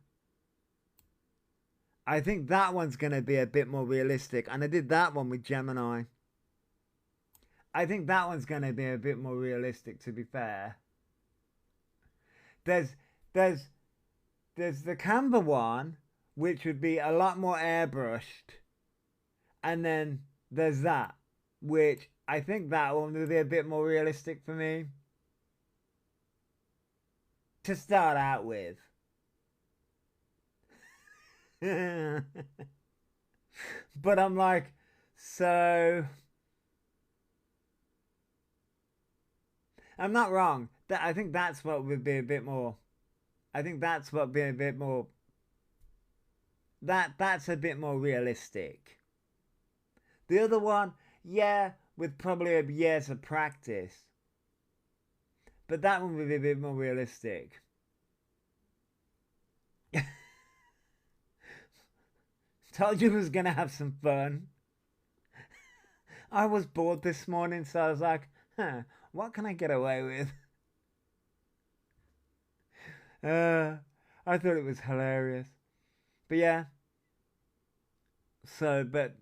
I think that one's going to be a bit more realistic. And I did that one with Gemini. I think that one's going to be a bit more realistic, to be fair. There's the Canva one, which would be a lot more airbrushed. And then there's that, which I think that one would be a bit more realistic for me. To start out with. But I'm like, so I'm not wrong. I think that's what would be a bit more. I think that's what would be a bit more. That's a bit more realistic. The other one, yeah, with probably a years of practice. But that one would be a bit more realistic. Told you I was going to have some fun. I was bored this morning, so I was like, what can I get away with? I thought it was hilarious. But yeah. So, but...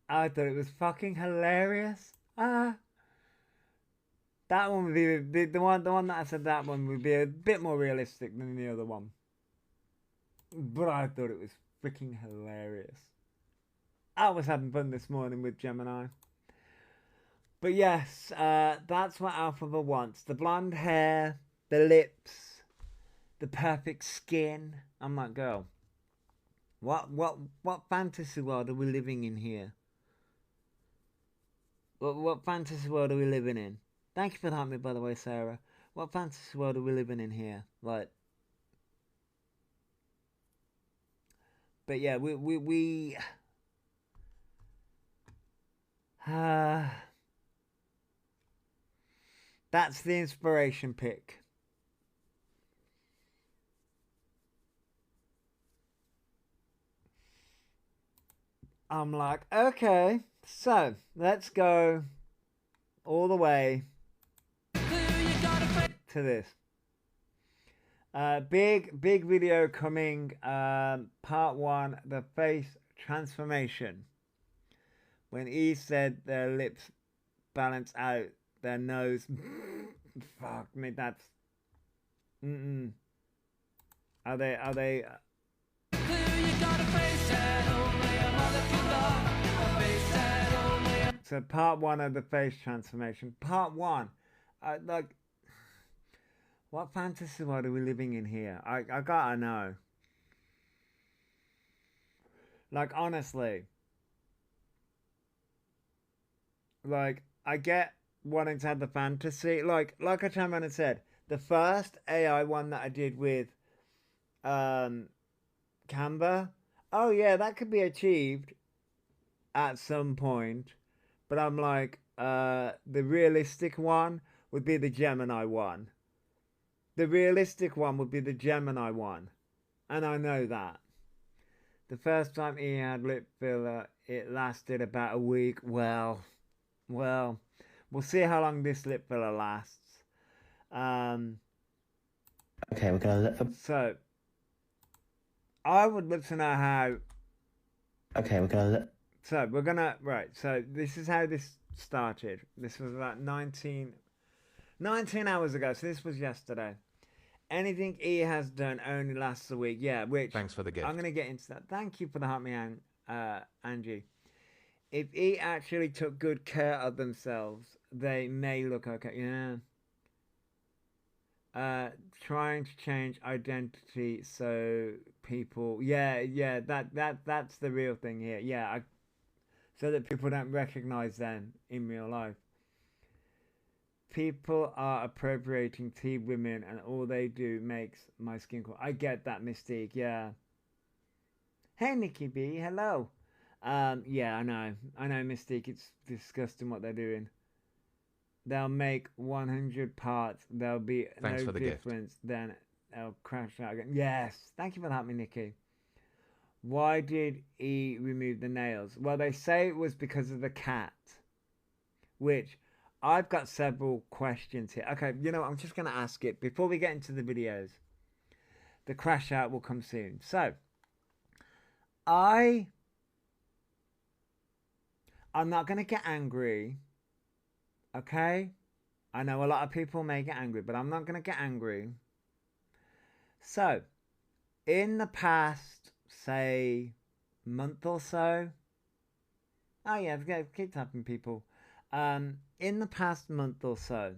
I thought it was fucking hilarious. That one would be the one that I said, that one would be a bit more realistic than the other one. But I thought it was freaking hilarious. I was having fun this morning with Gemini. But yes, that's what Elphaba wants. The blonde hair, the lips, the perfect skin. I'm like, girl, What fantasy world are we living in here? What fantasy world are we living in? Thank you for that, by the way, Sarah. What fantasy world are we living in here? Like, but yeah, we that's the inspiration pick. I'm like, okay, so let's go all the way to this. Big video coming. Part 1, the face transformation. When E said their lips balance out, their nose. Fuck me, that's. Are they? So part 1 of the face transformation. Part 1. Like, what fantasy world are we living in here? I gotta know. Like, honestly. Like, I get wanting to have the fantasy. Like I turned around and said, the first AI one that I did with Canva, oh yeah, that could be achieved at some point. But I'm like, the realistic one would be the Gemini one. The realistic one would be the Gemini one. And I know that. The first time he had lip filler, it lasted about a week. Well, we'll see how long this lip filler lasts. Okay, we're gonna So, I would love to know how. Okay, we're gonna So we're gonna so this is how this started. This was about 19 hours ago, so this was yesterday. Anything E has done only lasts a week. Yeah, which Thanks for the gift. I'm gonna get into that. Thank you for the help me, Angie. If E actually took good care of themselves, they may look okay. Yeah. Trying to change identity so people that's the real thing here. Yeah, so that people don't recognize them in real life. People are appropriating T women and all they do makes my skin cool. I get that, Mystique, yeah. Hey Nikki B, hello. Yeah, I know, Mystique, it's disgusting what they're doing. They'll make 100 parts, there'll be Thanks no for the difference, gift. Then they'll crash out again. Yes, thank you for that, Nikki. Why did he remove the nails? Well, they say it was because of the cat. Which, I've got several questions here. Okay, I'm just going to ask it before we get into the videos. The crash out will come soon. So, I'm not going to get angry. Okay? I know a lot of people may get angry, but I'm not going to get angry. So, in the past, say, month or so. Oh yeah, keep tapping, people. In the past month or so,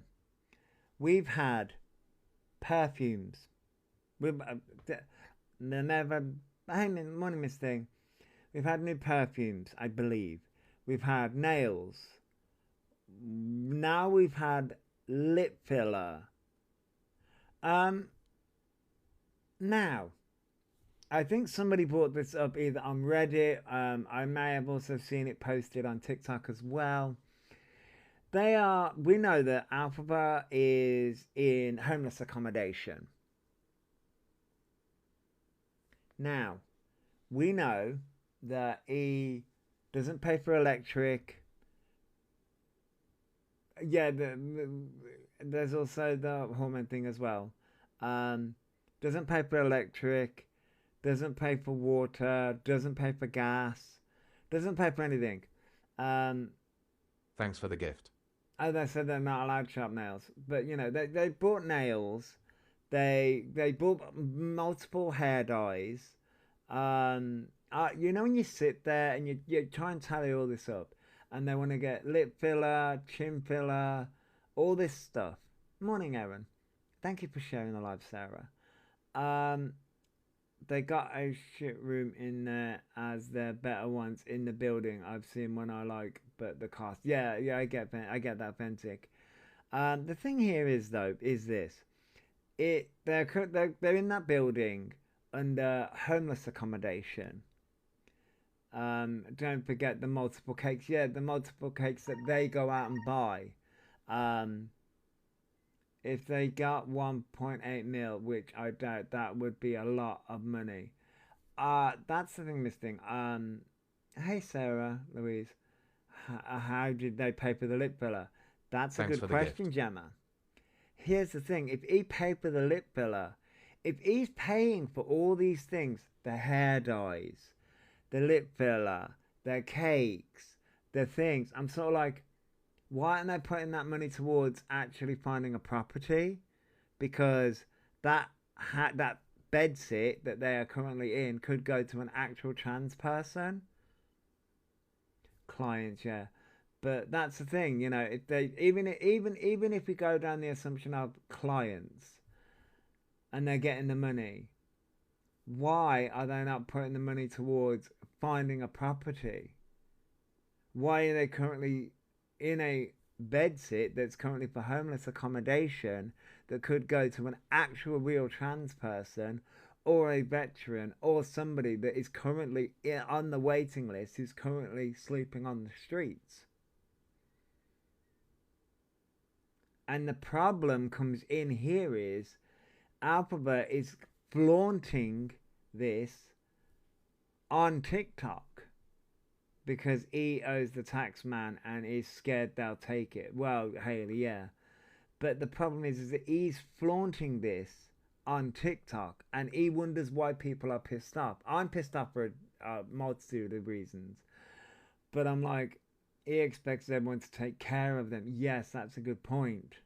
we've had perfumes. We've morning miss thing. We've had new perfumes, I believe. We've had nails. Now we've had lip filler. Now, I think somebody brought this up either on Reddit. I may have also seen it posted on TikTok as well. We know that Elphaba is in homeless accommodation. Now, we know that he doesn't pay for electric. Yeah, there's also the hormone thing as well. Doesn't pay for electric. Doesn't pay for water, doesn't pay for gas, doesn't pay for anything. Thanks for the gift. As I said, they're not allowed sharp nails. But, they bought nails. They bought multiple hair dyes. When you sit there and you try and tally all this up, and they want to get lip filler, chin filler, all this stuff. Morning, Aaron. Thank you for sharing the live, Sarah. they got a shit room in there as their better ones in the building. I've seen one I like, but the cost. Yeah, I get that, Fentic. The thing here is though, is this. They're in that building under homeless accommodation. Don't forget the multiple cakes. Yeah, the multiple cakes that they go out and buy. If they got 1.8 mil, which I doubt, that would be a lot of money. That's the thing, missing. Hey Sarah, Louise, how did they pay for the lip filler? That's a Thanks good for the question, gift. Gemma. Here's the thing: if he paid for the lip filler, if he's paying for all these things, the hair dyes, the lip filler, the cakes, the things, I'm sort of like, why aren't they putting that money towards actually finding a property? Because that bed sit that they are currently in could go to an actual trans person. Clients, yeah. But that's the thing, you know, if they even if we go down the assumption of clients and they're getting the money, why are they not putting the money towards finding a property? Why are they currently in a bed sit that's currently for homeless accommodation that could go to an actual real trans person or a veteran or somebody that is currently on the waiting list who's currently sleeping on the streets? And the problem comes in here is Elphaba is flaunting this on TikTok because he owes the tax man and is scared they'll take it. Well, Haley, yeah. But the problem is that he's flaunting this on TikTok and he wonders why people are pissed off. I'm pissed off for a multitude of reasons. But I'm like, he expects everyone to take care of them. Yes, that's a good point.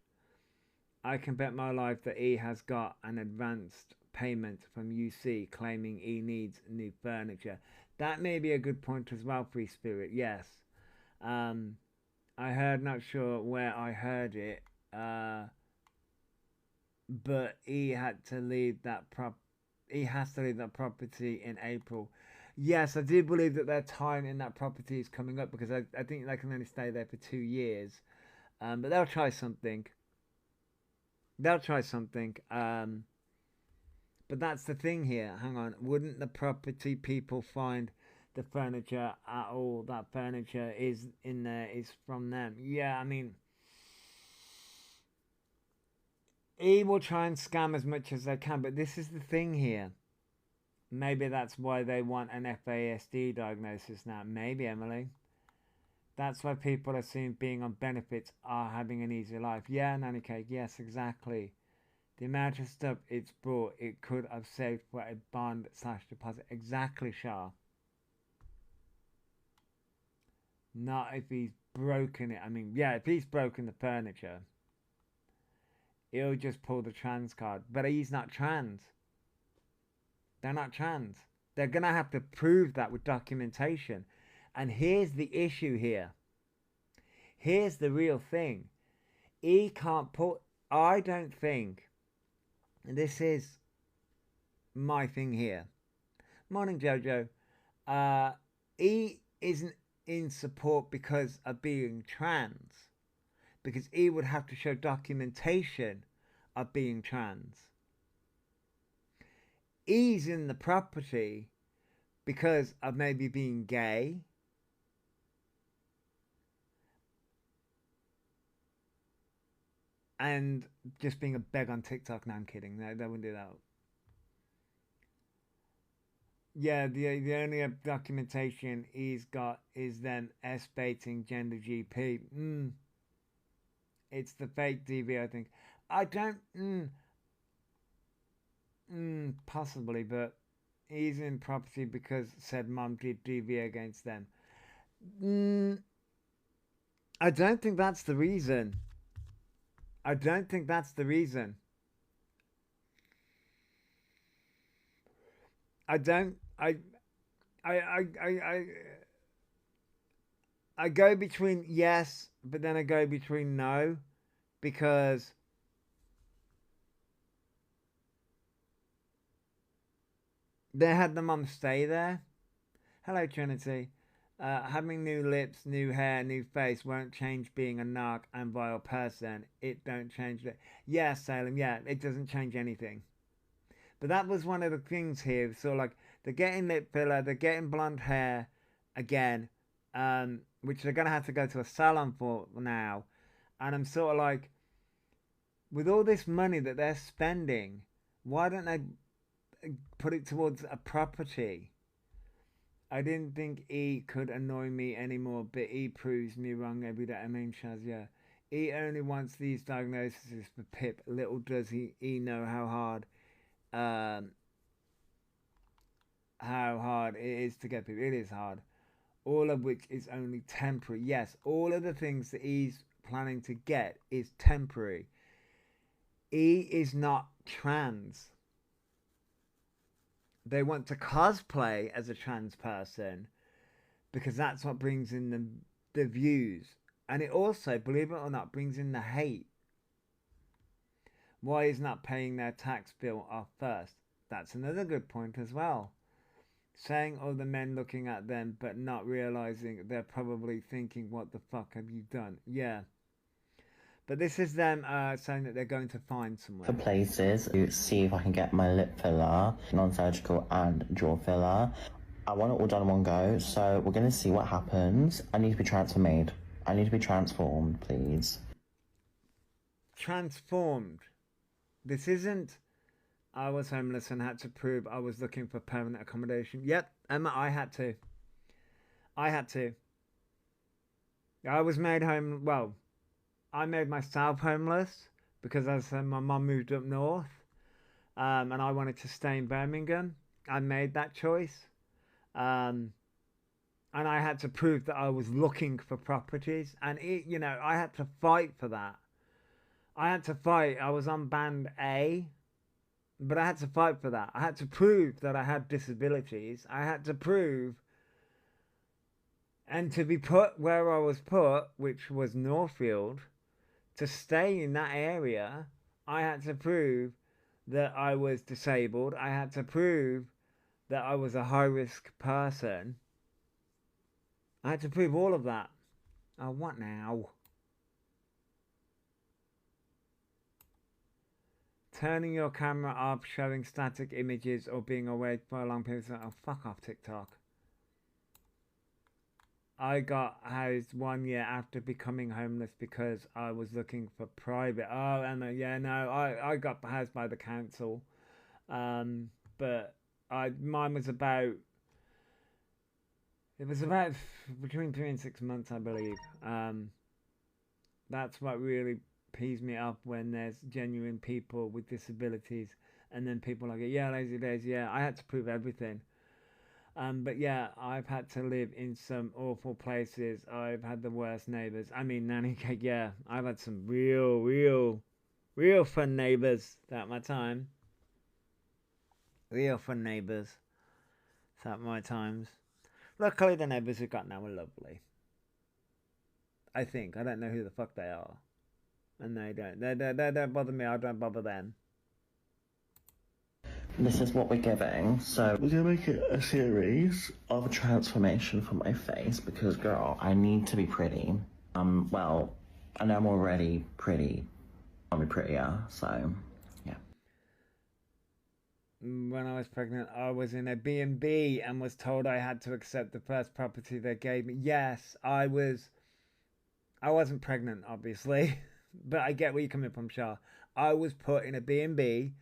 I can bet my life that he has got an advanced payment from UC claiming he needs new furniture. That may be a good point as well, Free Spirit. Yes. I heard, not sure where I heard it, but he had to leave that he has to leave that property in April. Yes, I do believe that their time in that property is coming up because I think they can only stay there for 2 years. But they'll try something. But that's the thing here. Hang on. Wouldn't the property people find the furniture at all? That furniture is in there, is from them. Yeah, I mean, he will try and scam as much as they can, but this is the thing here. Maybe that's why they want an FASD diagnosis now. Maybe, Emily. That's why people are seen being on benefits are having an easy life. Yeah, Nanny Cake. Yes, exactly. The amount of stuff it's brought, it could have saved for a bond/deposit. Exactly, Shah. Not if he's broken it. I mean, yeah, if he's broken the furniture, he'll just pull the trans card. But he's not trans. They're not trans. They're going to have to prove that with documentation. And here's the issue here. Here's the real thing. He can't put... I don't think... And this is my thing here. Morning, Jojo. He isn't in support because of being trans. Because he would have to show documentation of being trans. He's in the property because of maybe being gay. And just being a beg on TikTok. No, I'm kidding. They wouldn't do that. Yeah, the only documentation he's got is them S-baiting gender GP. It's the fake DV, I think. I don't... possibly, but he's in property because said mum did DV against them. I don't think that's the reason. I don't think that's the reason. I go between yes, but then I go between no, because they had the mum stay there. Hello, Trinity. Having new lips, new hair, new face won't change being a narc and vile person. It don't change it. Yeah, Salem, yeah, it doesn't change anything. But that was one of the things here. So, like, they're getting lip filler, they're getting blonde hair again, which they're going to have to go to a salon for now. And I'm sort of like, with all this money that they're spending, why don't they put it towards a property? I didn't think E could annoy me anymore, but E proves me wrong every day. I mean, Shaz, yeah. E only wants these diagnoses for Pip. Little does E know how hard it is to get Pip. It is hard. All of which is only temporary. Yes, all of the things that E's planning to get is temporary. E is not trans. They want to cosplay as a trans person because that's what brings in the views. And it also, believe it or not, brings in the hate. Why is not paying their tax bill off first? That's another good point as well. Saying all the men looking at them but not realizing they're probably thinking, what the fuck have you done? Yeah. But this is them saying that they're going to find somewhere. For places to see if I can get my lip filler, non-surgical and jaw filler. I want it all done in one go, so we're going to see what happens. I need to be transformed. I need to be transformed, please. Transformed. This isn't, I was homeless and had to prove I was looking for permanent accommodation. Yep, Emma, I had to. I was made home, well, I made myself homeless because as I said, my mum moved up north and I wanted to stay in Birmingham. I made that choice. And I had to prove that I was looking for properties. And, I had to fight for that. I had to fight. I was on band A, but I had to fight for that. I had to prove that I had disabilities. I had to prove, and to be put where I was put, which was Northfield, to stay in that area, I had to prove that I was disabled. I had to prove that I was a high-risk person. I had to prove all of that. Oh, what now? Turning your camera off, showing static images, or being awake for a long period of time. Oh, fuck off, TikTok. I got housed 1 year after becoming homeless because I was looking for private. Oh, Emma, yeah, no, I got housed by the council. But mine was about, it was about between 3 and 6 months, I believe. That's what really pees me off when there's genuine people with disabilities and then people like, yeah, lazy days, yeah, I had to prove everything. But yeah, I've had to live in some awful places. I've had the worst neighbours. I mean, nanny cake, yeah. I've had some real fun neighbours throughout my time. Real fun neighbours throughout my times. Luckily, the neighbours we've got now are lovely. I think. I don't know who the fuck they are. And they don't. They don't bother me. I don't bother them. This is what we're giving, so we're gonna make it a series of a transformation for my face because, girl, I need to be pretty. Well, I know I'm already pretty. I'll be prettier, so yeah. When I was pregnant, I was in a B&B and was told I had to accept the first property they gave me. Yes, I wasn't pregnant, obviously, but I get where you're coming from, Shah. I was put in a B&B.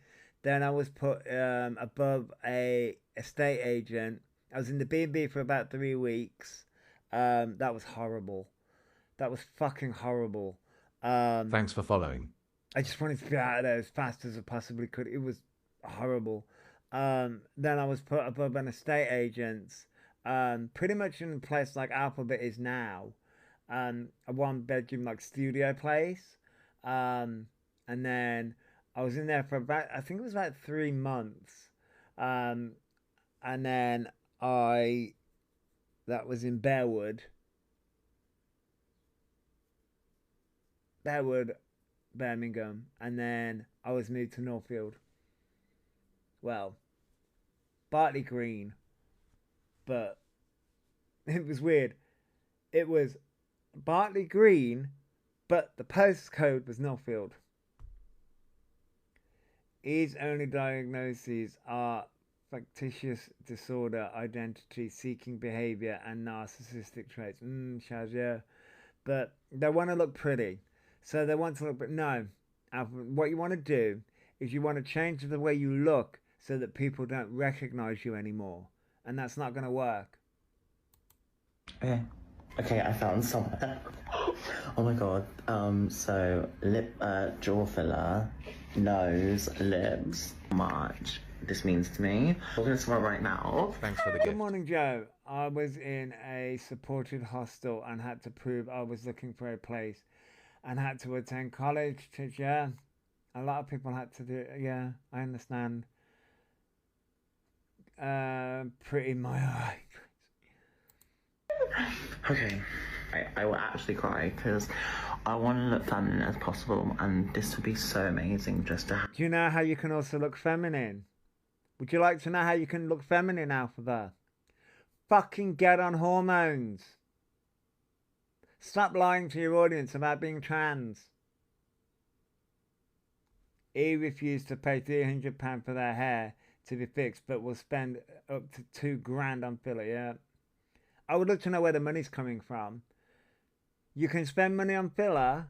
Then I was put above a estate agent. I was in the B&B for about 3 weeks. That was horrible. That was fucking horrible. Thanks for following. I just wanted to get out of there as fast as I possibly could. It was horrible. Then I was put above an estate agent's, pretty much in a place like Elphaba is now. A 1-bedroom like studio place. And then I was in there for about, I think it was about 3 months. And then that was in Bearwood, Birmingham. And then I was moved to Northfield. Well, Bartley Green, but it was weird. It was Bartley Green, but the postcode was Northfield. His only diagnoses are factitious disorder, identity seeking behavior, and narcissistic traits. Shaz, yeah. But they want to look pretty. So they want to look, but no. What you want to do is you want to change the way you look so that people don't recognize you anymore. And that's not going to work. Okay, I found somewhere. Oh my god. So lip, jaw filler, nose, lips, much. This means to me. We're going to start right now. Thanks for the gift. Good morning, Joe. I was in a supported hostel and had to prove I was looking for a place and had to attend college. Yeah, a lot of people had to do it. Yeah, I understand. Pretty my eye. Okay, I will actually cry because I want to look feminine as possible, and this would be so amazing just to have. Do you know how you can also look feminine? Would you like to know how you can look feminine, Elphaba? Fucking get on hormones. Stop lying to your audience about being trans. He refused to pay £300 for their hair to be fixed, but will spend up to £2,000 on filler. Yeah, I would love to know where the money's coming from. You can spend money on filler.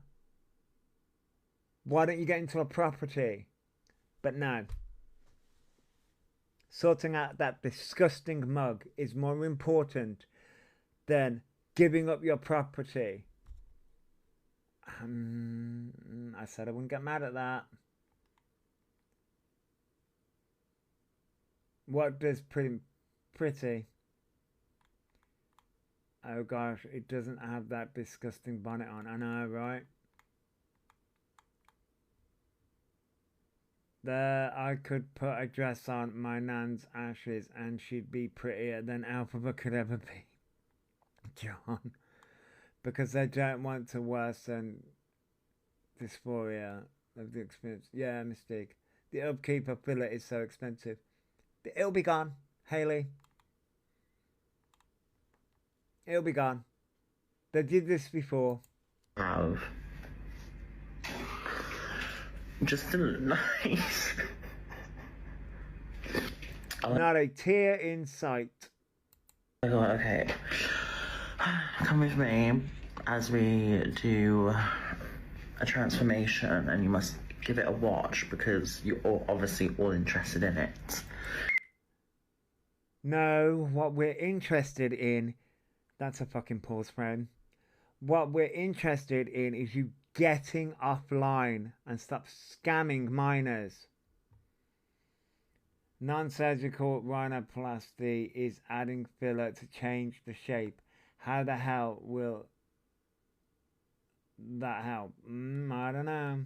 Why don't you get into a property? But no. Sorting out that disgusting mug is more important than giving up your property. I said I wouldn't get mad at that. What does pretty? Oh gosh, it doesn't have that disgusting bonnet on. I know, right? There, I could put a dress on my nan's ashes and she'd be prettier than Elphaba could ever be. John. Because they don't want to worsen dysphoria of the experience. Yeah, Mystique. The upkeep of filler is so expensive. It'll be gone, Hayley. It'll be gone. They did this before. Have. Just to look nice. Not a tear in sight. Oh god, okay. Come with me as we do a transformation, and you must give it a watch because you're obviously all interested in it. No, what we're interested in... That's a fucking pause frame. What we're interested in is you getting offline and stop scamming minors. Non-surgical rhinoplasty is adding filler to change the shape. How the hell will that help? I don't know.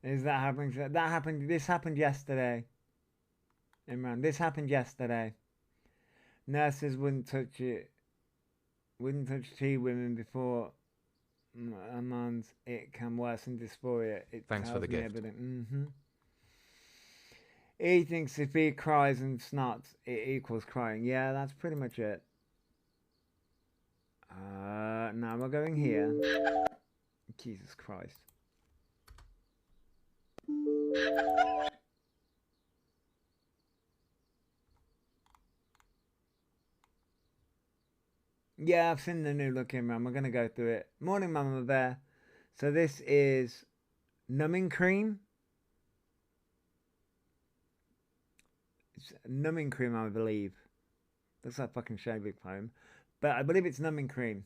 Is that happening? That happened. This happened yesterday. Imran, this happened yesterday. Nurses wouldn't touch it. Wouldn't touch T women before a month. It can worsen dysphoria. Thanks for the gift. He thinks if he cries and snots, it equals crying. Yeah, that's pretty much it. Now we're going here. Jesus Christ. Yeah, I've seen the new look in, man. We're going to go through it. Morning, Mama Bear. So this is numbing cream. It's numbing cream, I believe. Looks like fucking shaving foam. But I believe it's numbing cream.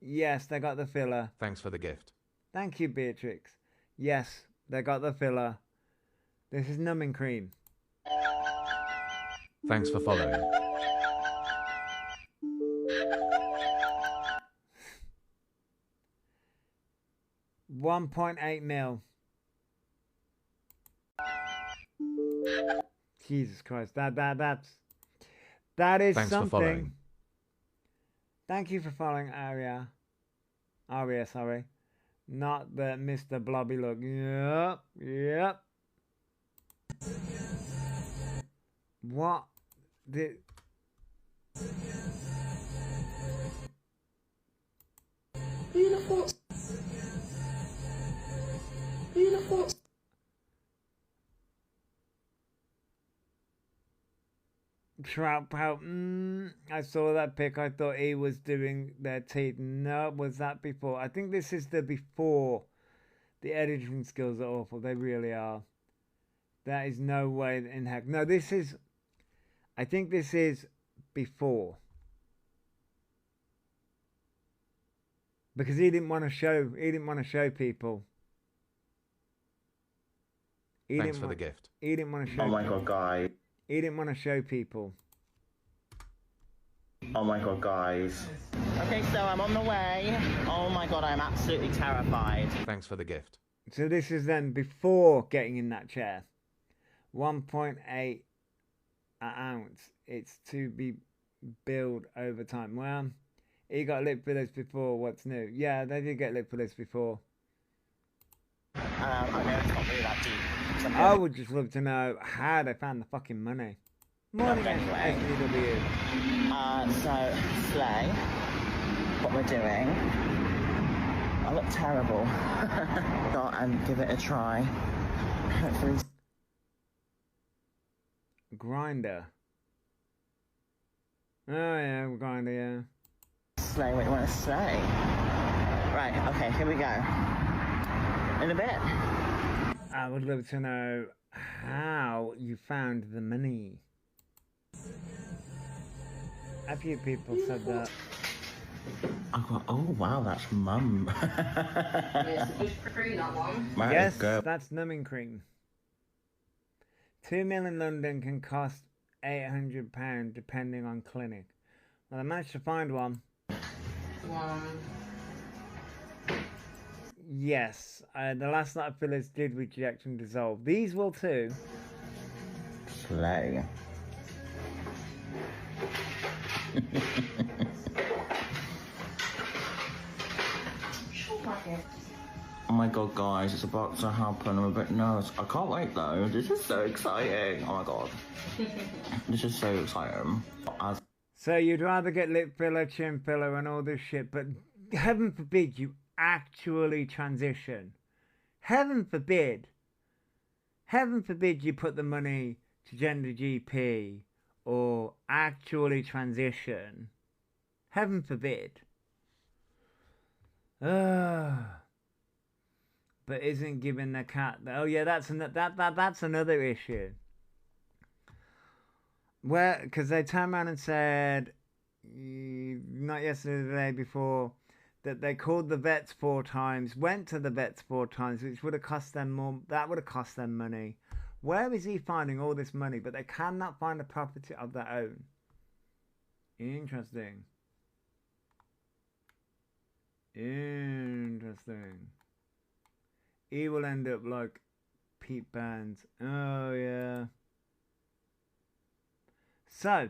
Yes, they got the filler. Thanks for the gift. Thank you, Beatrix. Yes, they got the filler. This is numbing cream. Thanks for following. $1.8 mil. Jesus Christ, that is Thanks something. for following. Thank you for following Aria. Aria, sorry. Not the Mr. Blobby look. Yep. What? The... Beautiful. Beautiful. Trout Pout. I saw that pic. I thought he was doing their teeth. No, was that before? I think this is the before. The editing skills are awful. They really are. That is no way in heck. No, this is... I think this is before. Because he didn't want to show... He didn't want to show people. Thanks for the gift. He didn't want to show Oh my god, guys. He didn't want to show people. Oh my god, guys. Okay, so I'm on the way. Oh my god, I'm absolutely terrified. Thanks for the gift. So this is then before getting in that chair. 1.8 an ounce. It's to be billed over time. Well, he got lip fillers before. What's new? Yeah, they did get lip fillers before. I know it's not really that deep. I would just love to know how they found the fucking money. Morning, SDW. So, Slay, what we're doing. I look terrible. Go and give it a try. Hopefully. Grinder. Oh yeah, Grinder, yeah. Slay what you want to say. Right, okay, here we go. In a bit. I would love to know how you found the money. A few people said that. Oh wow, that's mum. Yes, that's numbing cream. 2 mil in London can cost £800 depending on clinic. Well, I managed to find one. Yes, the last lot of fillers did reject and dissolve. These will too. Slay. Oh my god, guys, it's about to happen. I'm a bit nervous. I can't wait though. This is so exciting. Oh my god. This is so exciting. So you'd rather get lip filler, chin filler and all this shit, but heaven forbid you actually transition. Heaven forbid. Heaven forbid you put the money to Gender GP or actually transition. Heaven forbid. But isn't giving the cat... Oh yeah, that's another issue. Well, because they turned around and said, not yesterday, the day before, that they called the vets 4 times, went to the vets 4 times, which would have cost them more. That would have cost them money. Where is he finding all this money? But they cannot find a property of their own. Interesting. Interesting. He will end up like Pete Burns. Oh yeah. So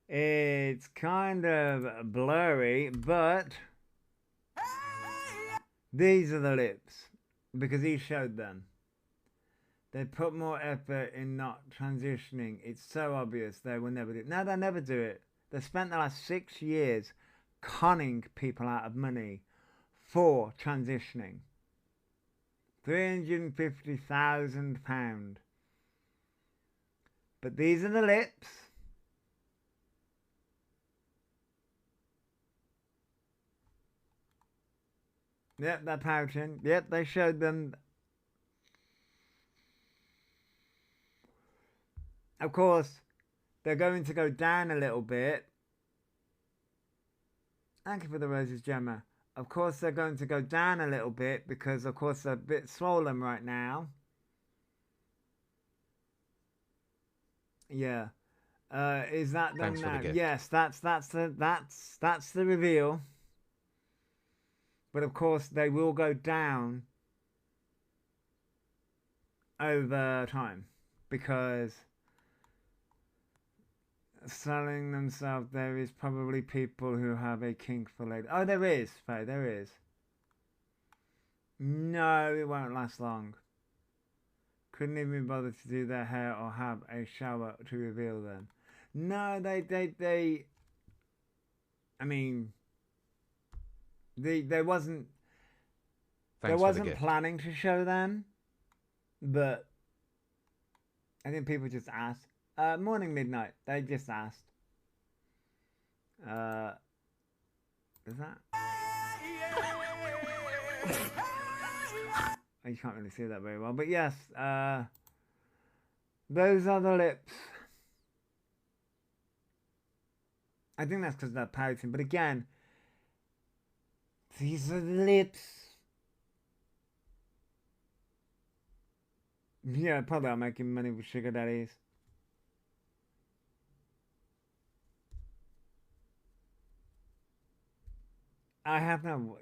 it's kind of blurry, but these are the lips because he showed them. They put more effort in not transitioning. It's so obvious they will never do it. No, they'll never do it. They spent the last 6 years conning people out of money for transitioning. £350,000. But these are the lips. Yep, they're pouting. Yep, they showed them. Of course, they're going to go down a little bit. Thank you for the roses, Gemma. Of course, they're going to go down a little bit because, of course, they're a bit swollen right now. Yeah. Is that them now? Yes, that's the reveal. But of course, they will go down over time because selling themselves, there is probably people who have a kink for lady. Oh, there is, Faye, there is. No, it won't last long. couldn't even be bothered to do their hair or have a shower to reveal them. No, they I mean, they wasn't planning to show them, but I think people just asked. Morning Midnight, they just asked. Is that? You can't really see that very well, but yes, those are the lips. I think that's because they're pouting, but again, these are the lips. Yeah, probably are making money with sugar daddies. I have no,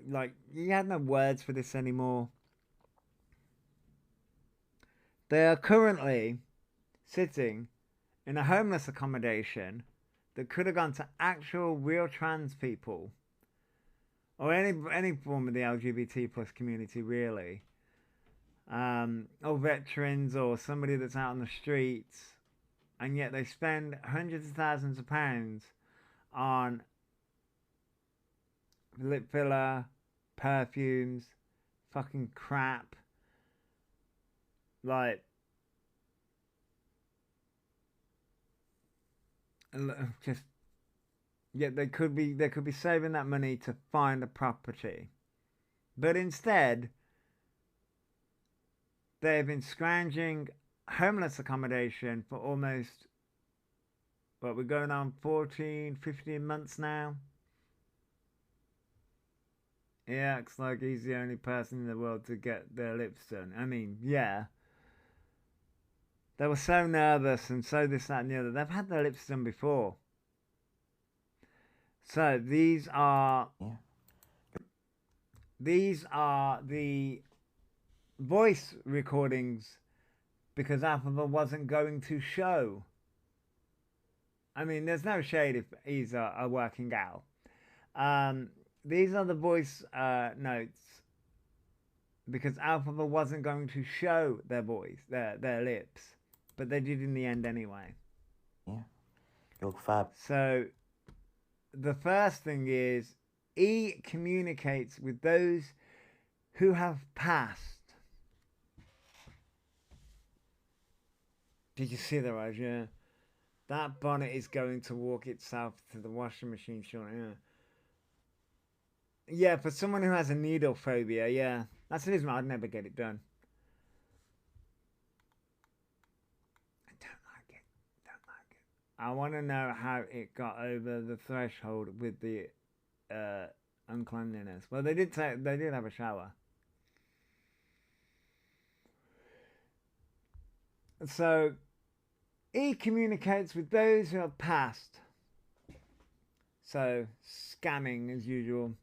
you have no words for this anymore. They are currently sitting in a homeless accommodation that could have gone to actual real trans people or any form of the LGBT plus community, really, or veterans or somebody that's out on the streets, and yet they spend hundreds of thousands of pounds on lip filler, perfumes, fucking crap. Like, just, yeah, they could be saving that money to find a property, but instead they've been scrounging homeless accommodation for almost, what, we're going on 14, 15 months now. Yeah, looks like he's the only person in the world to get their lips done. I mean, yeah. They were so nervous and so this, that, and the other. They've had their lips done before. So these are the voice recordings because Elphaba wasn't going to show. I mean, there's no shade if he's a working gal. These are the voice notes because Elphaba wasn't going to show their voice, their lips. But they did in the end anyway. Yeah. You look fab. So, the first thing is, E communicates with those who have passed. Did you see that, Raj? Yeah. That bonnet is going to walk itself to the washing machine, sure, yeah. Yeah, for someone who has a needle phobia, yeah. That's the reason I'd never get it done. I want to know how it got over the threshold with the uncleanliness. Well, they did have a shower. So, E communicates with those who have passed. So, scamming as usual.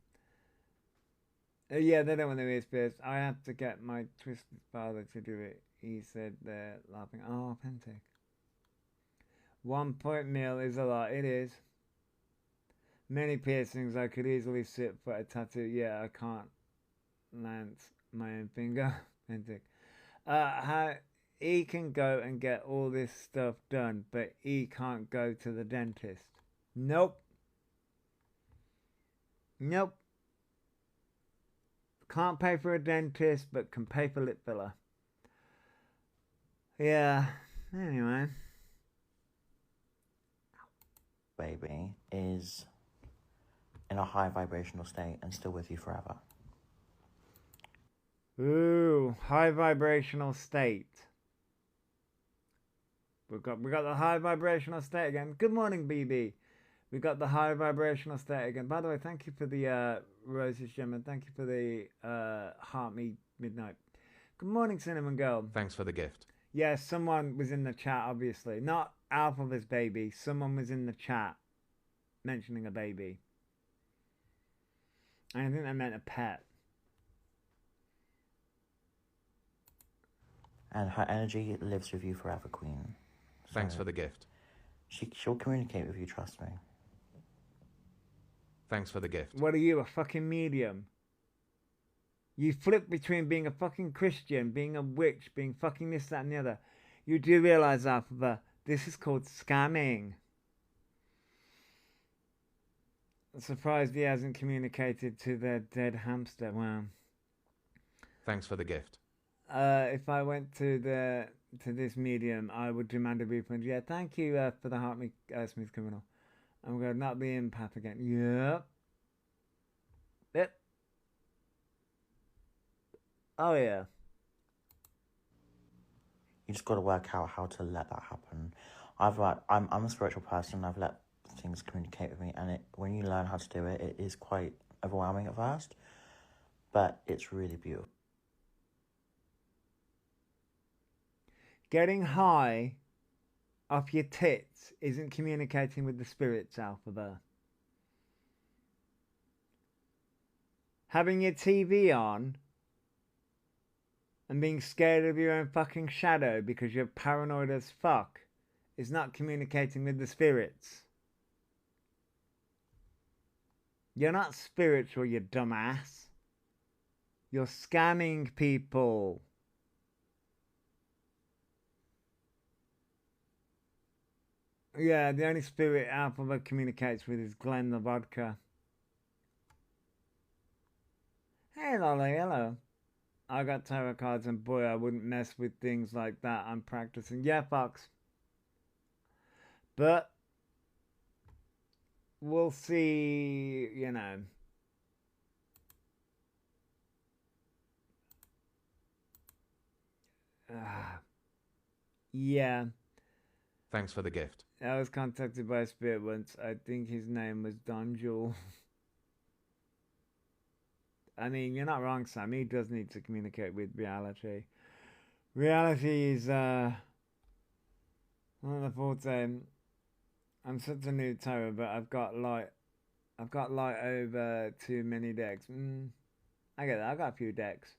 Yeah, they don't want their ears pierced. I have to get my twisted father to do it. He said they're laughing. Oh, Pentic. 1 point meal is a lot. It is. Many piercings. I could easily sit for a tattoo. Yeah, I can't lance my own finger. Pentic. How E can go and get all this stuff done, but E can't go to the dentist. Nope. Nope. Can't pay for a dentist, but can pay for lip filler. Yeah. Anyway. Baby is in a high vibrational state and still with you forever. Ooh, high vibrational state. We got the high vibrational state again. Good morning, BB. We got the high vibrational state again. By the way, thank you for the roses, Gem, and thank you for the heart me midnight. Good morning, Cinnamon Girl. Thanks for the gift. Yeah, someone was in the chat, obviously. Not Elphaba's baby. Someone was in the chat mentioning a baby. And I think they meant a pet. And her energy lives with you forever, Queen. Thanks for the gift. She'll communicate with you, trust me. Thanks for the gift. What are you, a fucking medium? You flip between being a fucking Christian, being a witch, being fucking this, that, and the other. You do realise, Elphaba, this is called scamming. I'm surprised he hasn't communicated to the dead hamster. Wow. Thanks for the gift. If I went to this medium, I would demand a refund. Yeah, thank you for the heart smooth criminal. I'm going to not be empath again. Yep. Yep. Oh yeah. You just got to work out how to let that happen. I'm a spiritual person. I've let things communicate with me, and when you learn how to do it, it is quite overwhelming at first, but it's really beautiful. Getting high off your tits isn't communicating with the spirits, Elphaba. Having your TV on and being scared of your own fucking shadow because you're paranoid as fuck is not communicating with the spirits. You're not spiritual, you dumbass. You're scamming people. Yeah, the only spirit Elphaba communicates with is Glenn the vodka. Hey Lolly, hello. I got tarot cards and boy, I wouldn't mess with things like that. I'm practicing. Yeah, Fox. But we'll see, you know. Yeah. Thanks for the gift. I was contacted by a spirit once. I think his name was Don Jewel. I mean, you're not wrong, Sam. He does need to communicate with reality. Reality is, one of the forte. I'm such a new tarot, but I've got light over too many decks. I get that. I've got a few decks.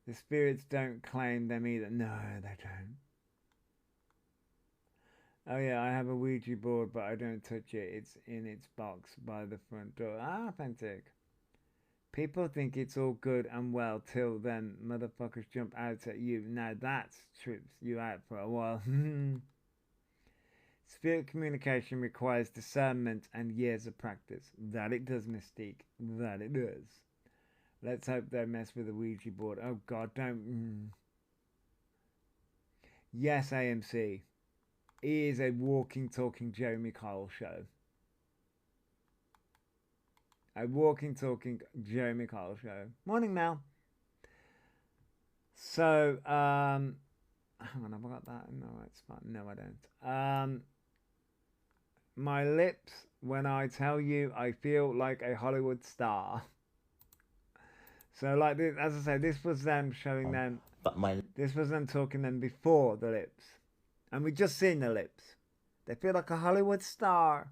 The spirits don't claim them either. No, they don't. Oh yeah, I have a Ouija board, but I don't touch it. It's in its box by the front door. Ah, authentic. People think it's all good and well till then motherfuckers jump out at you. Now that trips you out for a while. Spirit communication requires discernment and years of practice. That it does, Mystique. That it does. Let's hope they mess with the Ouija board. Oh God, don't. Yes, AMC. He is a walking, talking Jeremy Kyle show. A walking, talking Jeremy Kyle show. Morning, Mel. So, hang on, have I got that? No, it's fine. No, I don't. My lips, when I tell you, I feel like a Hollywood star. So, like this, as I said, this was them showing them. This was them talking them before the lips. And we just seen the lips. They feel like a Hollywood star.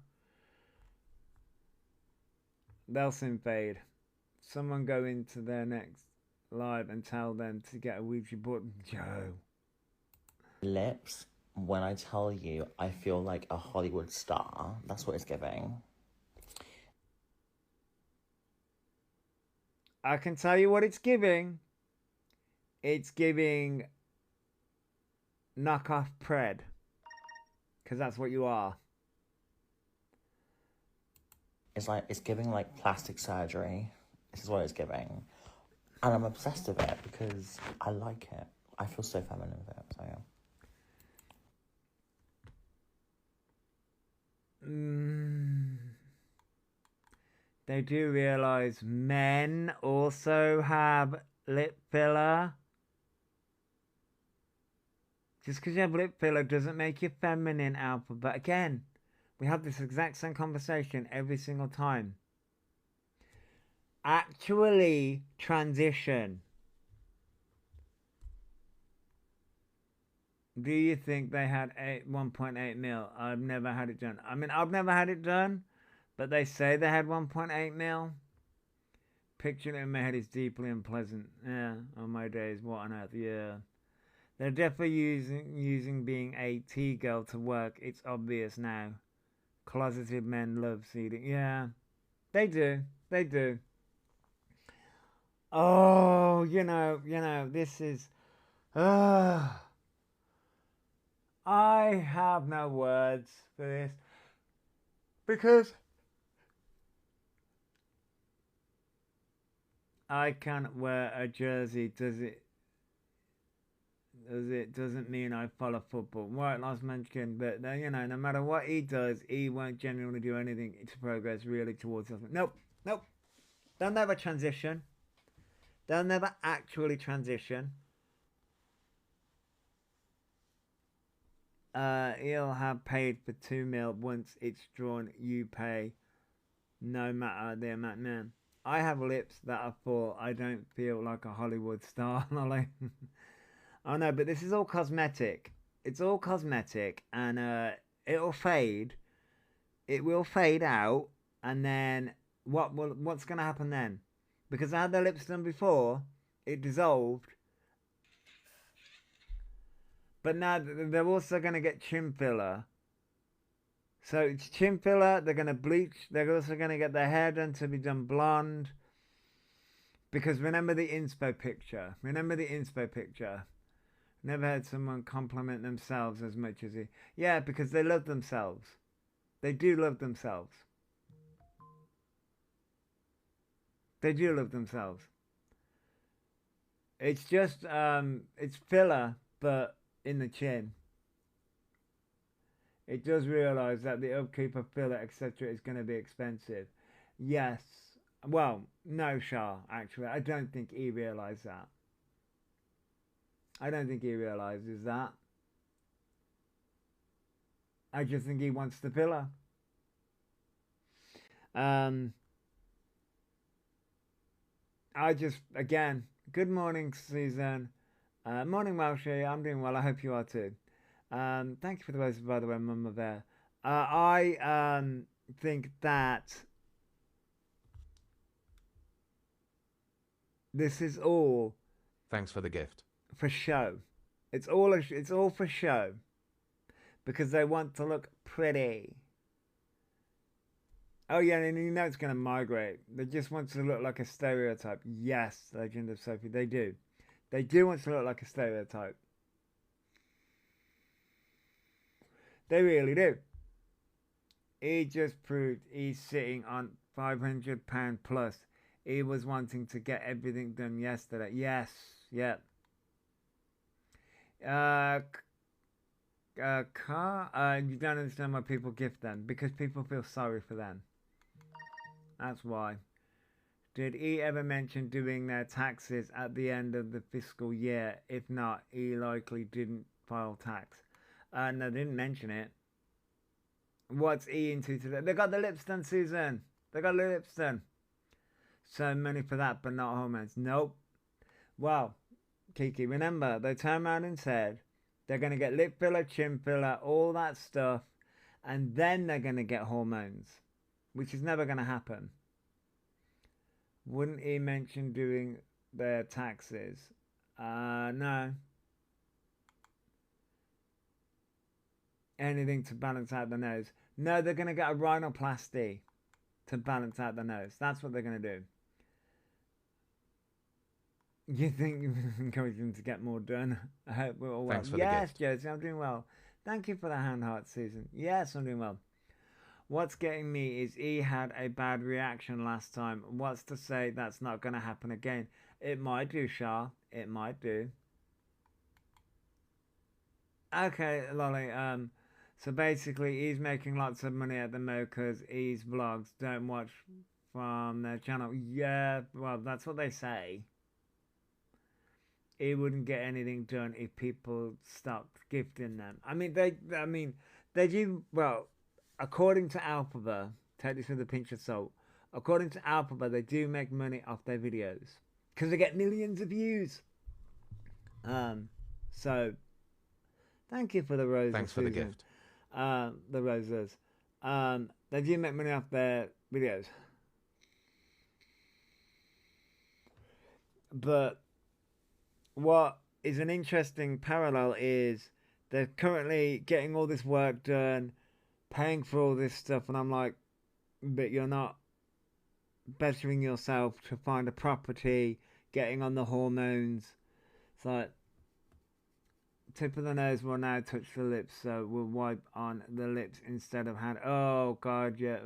They'll soon fade. Someone go into their next live and tell them to get a Ouija board. Joe. Lips, when I tell you I feel like a Hollywood star, that's what it's giving. I can tell you what it's giving. It's giving knockoff Pred. Because that's what you are. It's giving like plastic surgery. This is what it's giving. And I'm obsessed with it because I like it. I feel so feminine with it, so yeah. They do realise men also have lip filler. Just because you have lip filler doesn't make you feminine, Alpha. But again, we have this exact same conversation every single time. Actually, transition. Do you think they had 1.8 mil? I've never had it done. I mean, I've never had it done, but they say they had 1.8 mil. Picturing it in my head is deeply unpleasant. Yeah, on my days, what on earth? Yeah. They're definitely using being a T-girl to work. It's obvious now. Closeted men love seeding. Yeah, they do. They do. Oh, this is. I have no words for this because I can't wear a jersey. Doesn't mean I follow football. Right, last mention, but no matter what he does, he won't genuinely do anything to progress really towards something. Nope. They'll never transition. They'll never actually transition. He'll have paid for 2 mil once it's drawn. You pay, no matter the amount. Man, I have lips that are full. I don't feel like a Hollywood star. Oh no, but this is all cosmetic. It's all cosmetic, and it'll fade. It will fade out, and then what's gonna happen then? Because I had the lips done before, it dissolved. But now they're also gonna get chin filler. So it's chin filler. They're gonna bleach. They're also gonna get their hair done to be done blonde. Because remember the inspo picture. Never had someone compliment themselves as much as he. Yeah, because they love themselves. They do love themselves. They do love themselves. It's just, it's filler, but in the chin. It does realise that the upkeep of filler, etc. is going to be expensive. Yes. Well, no, Shah, actually. I don't think he realised that. I don't think he realises that. I just think he wants the filler. Again, good morning, Susan. Morning, Welshie. I'm doing well. I hope you are too. Thank you for the roses, by the way, Mama Bear. I think that this is all. Thanks for the gift. For show. It's all for show. Because they want to look pretty. Oh yeah, and you know it's going to migrate. They just want to look like a stereotype. Yes, Legend of Sophie, they do. They do want to look like a stereotype. They really do. He just proved he's sitting on £500 plus. He was wanting to get everything done yesterday. Yes, yep. You don't understand why people gift them. Because people feel sorry for them. That's why. Did he ever mention doing their taxes at the end of the fiscal year? If not, he likely didn't file tax. No, they didn't mention it. What's he into today? They got the lips done, Susan. They got the lips done. So money for that, but not hormones. Nope. Well, Kiki, remember, they turned around and said they're going to get lip filler, chin filler, all that stuff, and then they're going to get hormones, which is never going to happen. Wouldn't he mention doing their taxes? No. Anything to balance out the nose. No, they're going to get a rhinoplasty to balance out the nose. That's what they're going to do. You think you encourage them to get more done? I hope we're all well. Thanks for yes, the gift. Josie, I'm doing well. Thank you for the hand heart, Susan. Yes, I'm doing well. What's getting me is he had a bad reaction last time. What's to say that's not going to happen again? It might do, Shah. It might do. Okay, Lolly. So basically, he's making lots of money at the moment because his vlogs don't watch from their channel. Yeah, well, that's what they say. He wouldn't get anything done if people stopped gifting them. I mean, they do, well, according to Elphaba, take this with a pinch of salt, according to Elphaba, they do make money off their videos because they get millions of views. So, thank you for the roses. Thanks for the gift. The roses. They do make money off their videos. But what is an interesting parallel is they're currently getting all this work done, paying for all this stuff, and I'm like, but you're not bettering yourself to find a property, getting on the hormones. It's like, tip of the nose will now touch the lips, so we'll wipe on the lips instead of hand. Oh, God, yeah.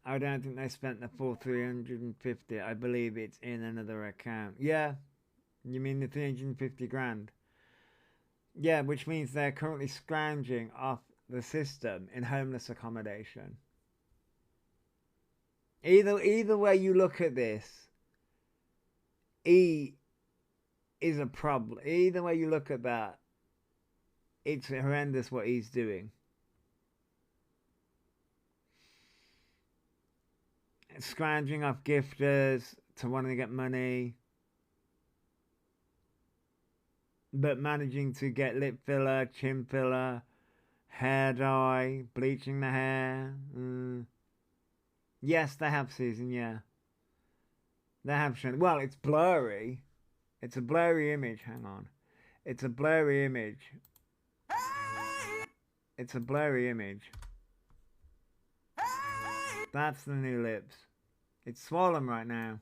I don't think they spent the full 350. I believe it's in another account. Yeah, you mean the 350 grand? Yeah, which means they're currently scrounging off the system in homeless accommodation. Either way you look at this, E is a problem. Either way you look at that, it's horrendous what he's doing. Scrounging off gifters to wanting to get money, but managing to get lip filler, chin filler, hair dye, bleaching the hair. Yes, they have, Susan, yeah. They have shown. Well, it's blurry. It's a blurry image. Hang on. It's a blurry image. It's a blurry image. That's the new lips. It's swollen right now.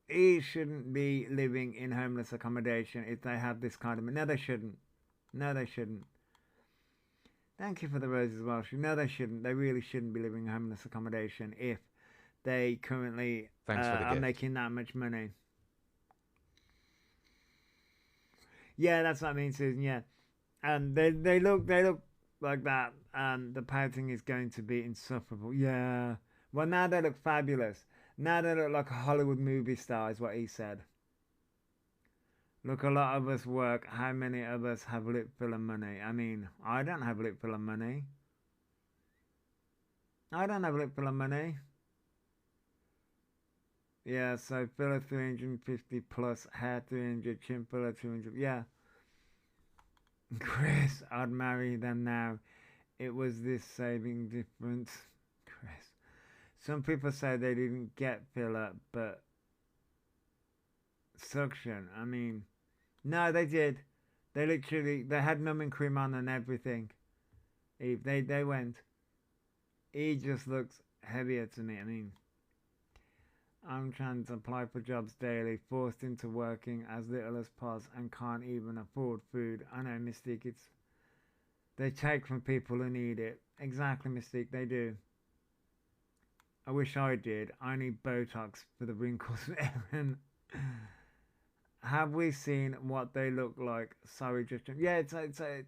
He shouldn't be living in homeless accommodation if they have this kind of... No, they shouldn't. No, they shouldn't. Thank you for the roses, Welsh. No, they shouldn't. They really shouldn't be living in homeless accommodation if they currently are making that much money. Yeah, that's what I mean, Susan. Yeah, and they look like that. The pouting is going to be insufferable. Yeah. Well, now they look fabulous. Now they look like a Hollywood movie star, is what he said. Look, a lot of us work. How many of us have lip filler money? I mean, I don't have lip filler money. I don't have lip filler money. Yeah, so filler 350 plus, hair 300, chin filler 200. Yeah. Chris, I'd marry them now. It was this saving difference. Chris. Some people say they didn't get filler, but suction. I mean, no, they did. They had numbing cream on and everything. Eve, they went. He just looks heavier to me. I mean, I'm trying to apply for jobs daily, forced into working as little as possible and can't even afford food. I know, Mystique, they take from people who need it. Exactly, Mystique, they do. I wish I did. I need Botox for the wrinkles, Erin. Have we seen what they look like? Sorry, just yeah,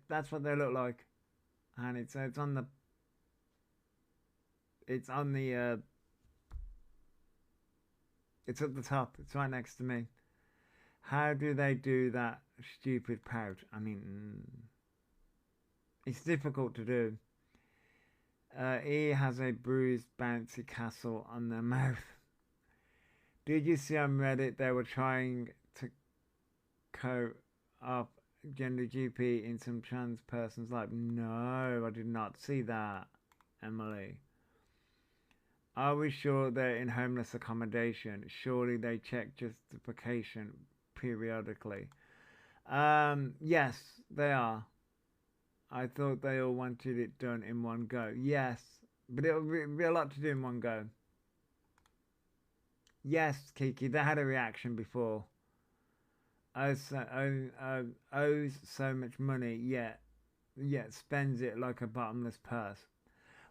that's what they look like, and it's on the it's at the top. It's right next to me. How do they do that stupid pout? I mean, it's difficult to do. He has a bruised, bouncy castle on their mouth. Did you see on Reddit they were trying to co-op gender GP in some trans person's life? No, I did not see that, Emily. Are we sure they're in homeless accommodation? Surely they check justification periodically. Yes, they are. I thought they all wanted it done in one go. Yes, but it'll be a lot to do in one go. Yes, Kiki, they had a reaction before. Owes so much money, yet spends it like a bottomless purse.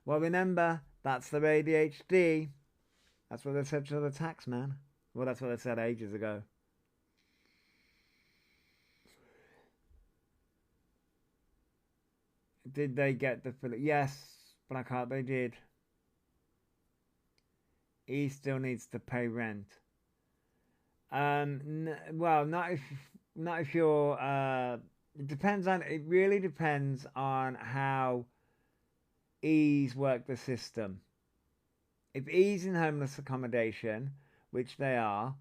Well, remember, that's their ADHD. That's what they said to the tax man. Well, that's what they said ages ago. Did they get the filler? Yes, Blackheart, they did. He still needs to pay rent. Well, not if you're. It really depends on how E's work the system. If E's in homeless accommodation, which they are,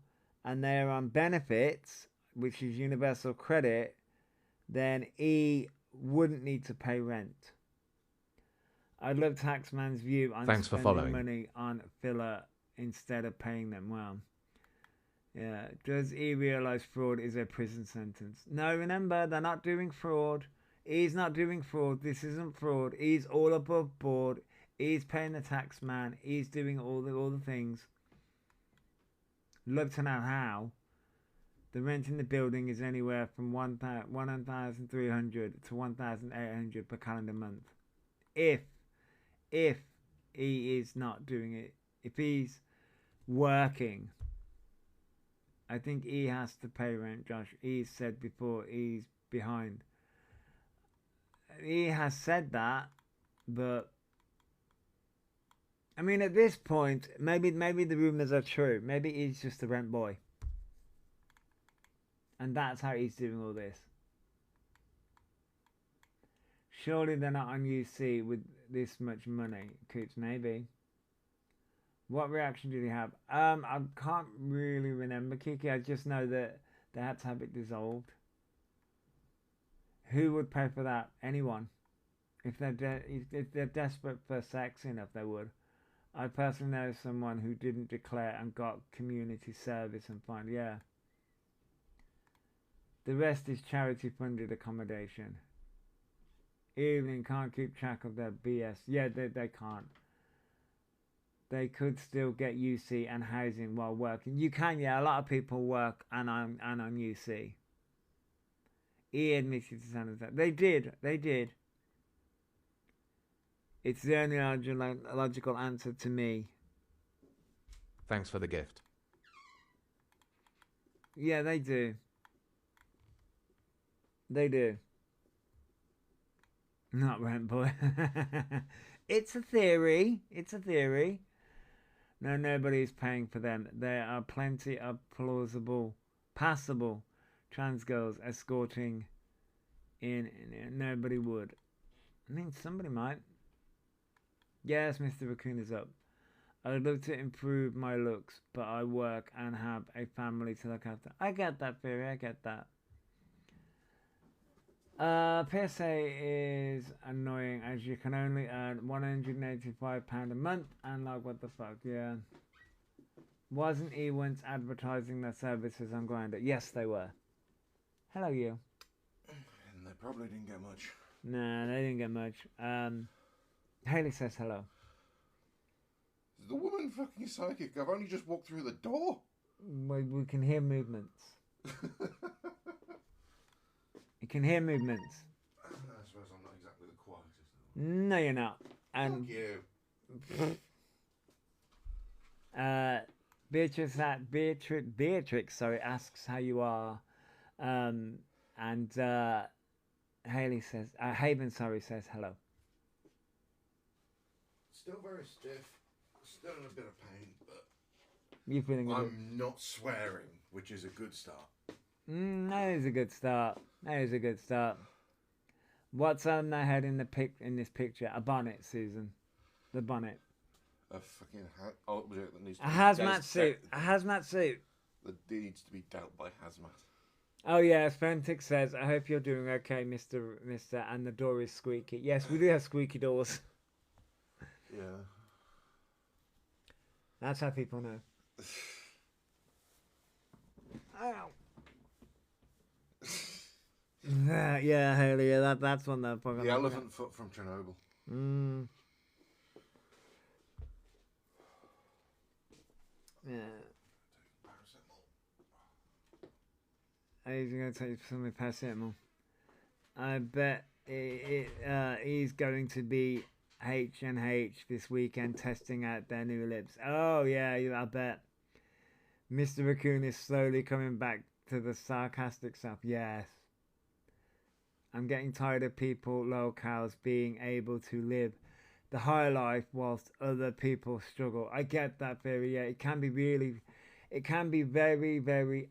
and they're on benefits, which is universal credit, then E wouldn't need to pay rent. I'd love Taxman's view on spending money on filler instead of paying them. Well, yeah. Does E realise fraud is a prison sentence? No, remember, they're not doing fraud. E's not doing fraud. This isn't fraud. E's all above board. He's paying the tax man. He's doing all the things. Love to know how. The rent in the building is anywhere from 1,300 to 1,800 per calendar month. If he is not doing it, if he's working, I think he has to pay rent, Josh. He's said before he's behind. He has said that, but I mean, at this point, maybe the rumors are true. Maybe he's just a rent boy. And that's how he's doing all this. Surely they're not on UC with this much money. Coops, maybe. What reaction did he have? I can't really remember, Kiki. I just know that they had to have it dissolved. Who would pay for that? Anyone. If they're desperate for sex enough, they would. I personally know someone who didn't declare and got community service and fine. Yeah. The rest is charity funded accommodation. Evening can't keep track of their BS. Yeah, they can't. They could still get UC and housing while working. You can, yeah. A lot of people work and on UC. He admitted to some of that. They did. It's the only logical answer to me. Thanks for the gift. Yeah, they do. They do. Not rent boy. It's a theory. It's a theory. No, nobody's paying for them. There are plenty of plausible, passable trans girls escorting in. Nobody would. I mean, somebody might. Yes, Mr. Raccoon is up. I'd love to improve my looks, but I work and have a family to look after. I get that, theory. I get that. PSA is annoying as you can only earn £185 a month and like what the fuck, yeah. Wasn't he once advertising their services on Grindr? Yes, they were. Hello, you. And they probably didn't get much. Nah, they didn't get much. Haley says hello. Is the woman fucking psychic? I've only just walked through the door. We can hear movements. You can hear movements. I suppose I'm not exactly the quietest. No, you're not. And fuck you. Beatrix, asks how you are. And Haley says, Haven, says hello. Still very stiff. Still in a bit of pain, but You feeling? I'm not swearing, which is a good start. That is a good start. That is a good start. What's on their head in this picture? A bonnet, Susan. The bonnet. A fucking that needs to A be hazmat suit. A hazmat suit. That needs to be dealt by hazmat. Oh yeah, Spentic says, I hope you're doing okay, Mr. And the door is squeaky. Yes, we do have squeaky doors. Yeah. That's how people know. Ow. Yeah, Haley, yeah, that's one that fucking. The elephant foot from Chernobyl. Yeah. He's going to take some of paracetamol. I bet he's going to be H&H this weekend testing out their new lips. Oh yeah, I bet. Mr. Raccoon is slowly coming back to the sarcastic stuff. Yes. I'm getting tired of people, locals, being able to live the high life whilst other people struggle. I get that theory, yeah. It can be very, very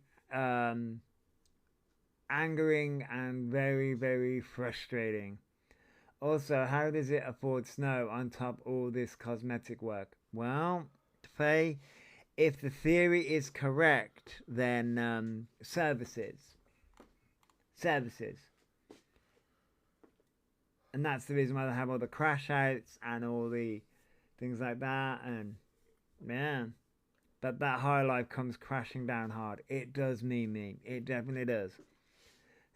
angering and very, very frustrating. Also, how does it afford snow on top of all this cosmetic work? Well, Faye, if the theory is correct, then services. And that's the reason why they have all the crash outs and all the things like that. And man, but that high life comes crashing down hard. It does me. It definitely does.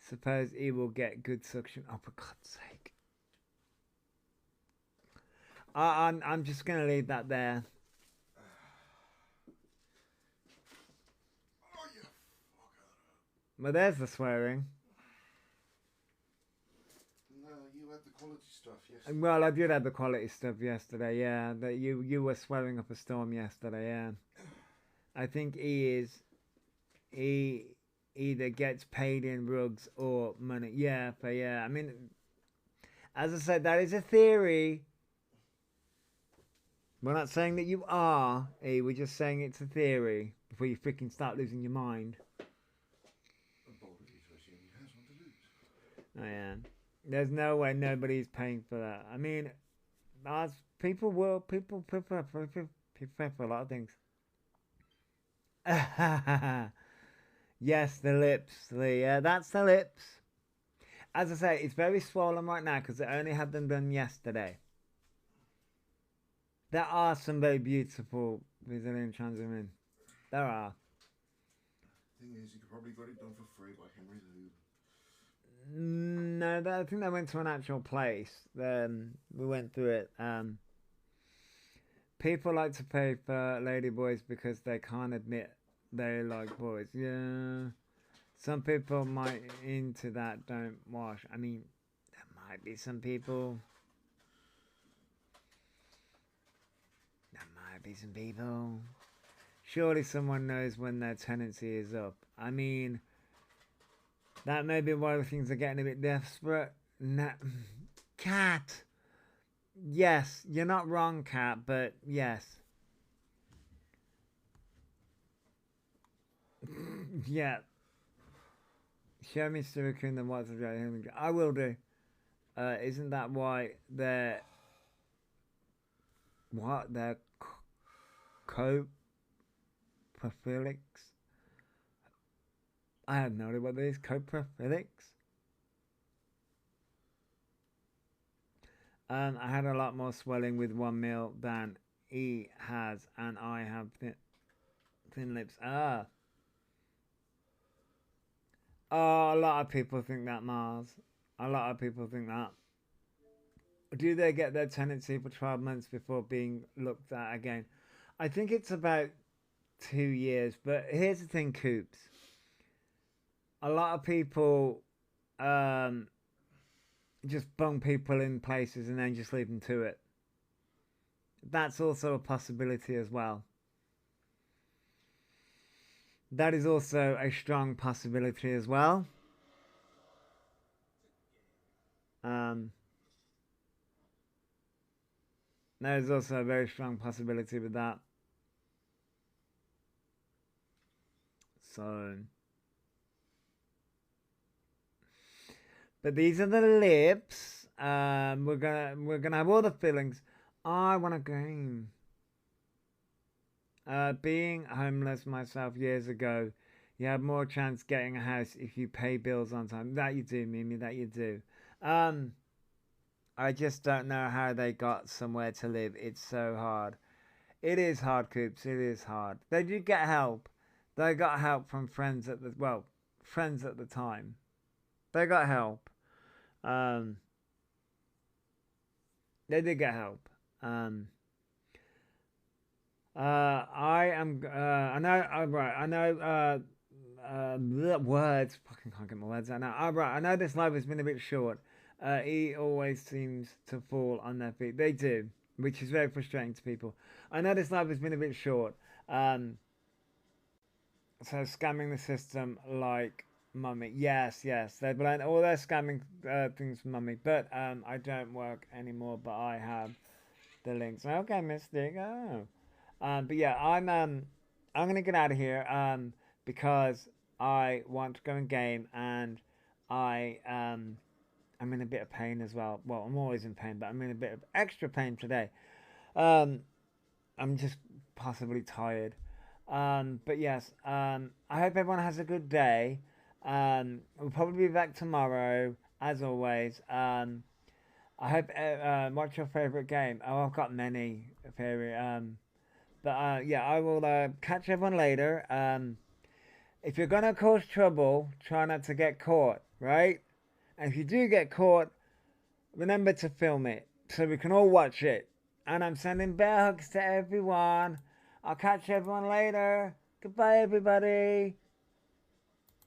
Suppose he will get good suction. Oh, for God's sake. I'm just gonna leave that there. Well, there's the swearing. No, you had the quality stuff yesterday. Well, I did have the quality stuff yesterday. Yeah, that you were swearing up a storm yesterday. Yeah, I think he either gets paid in rugs or money. Yeah, but yeah, I mean, as I said, that is a theory. We're not saying that you are, we're just saying it's a theory before you freaking start losing your mind. Oh yeah. There's no way nobody's paying for that. I mean, people pay for a lot of things. Yes, the lips. That's the lips. As I say, it's very swollen right now because I only had them done yesterday. There are some very beautiful Brazilian trans women. There are. Thing is, you could probably got it done for free by Henry Lou. No, I think they went to an actual place. We went through it. People like to pay for ladyboys because they can't admit they like boys. Yeah. Some people might into that don't wash. I mean, there might be some people. Surely someone knows when their tenancy is up. I mean, that may be why things are getting a bit desperate. Cat. Yes, you're not wrong, Cat, but yes. Yeah. Show me Sturikun and what's the I will do. Isn't that why they're... What? They're coprophilics? I have no idea what it is. Coprophilics? I had a lot more swelling with one meal than he has, and I have thin lips. Oh, a lot of people think that, Mars. A lot of people think that. Do they get their tenancy for 12 months before being looked at again? I think it's about 2 years. But here's the thing, Coops. A lot of people just bung people in places and then just leave them to it. That's also a possibility as well. That is also a strong possibility as well. There is also a very strong possibility with that. So, but these are the lips. We're gonna have all the fillings. I want a game. Being homeless myself years ago, you have more chance getting a house if you pay bills on time. That you do, Mimi. That you do. I just don't know how they got somewhere to live. It's so hard. It is hard, Coops. It is hard. They did get help. They got help from friends at the time. They got help. They did get help. Words. Fucking can't get my words out now. I know this live has been a bit short. He always seems to fall on their feet. They do, which is very frustrating to people. I know this live has been a bit short. So scamming the system like Mummy. Yes. They've learned all their scamming things from Mummy. But I don't work anymore, but I have the links. Okay, Mystic. Oh. But yeah, I'm gonna get out of here because I want to go in game, and I'm in a bit of pain as well. Well, I'm always in pain, but I'm in a bit of extra pain today. I'm just possibly tired. But yes, I hope everyone has a good day. We'll probably be back tomorrow, as always. I hope, what's your favourite game? Oh, I've got many favourite. But yeah, I will catch everyone later. If you're going to cause trouble, try not to get caught, right? And if you do get caught, remember to film it so we can all watch it. And I'm sending bear hugs to everyone. I'll catch everyone later. Goodbye, everybody.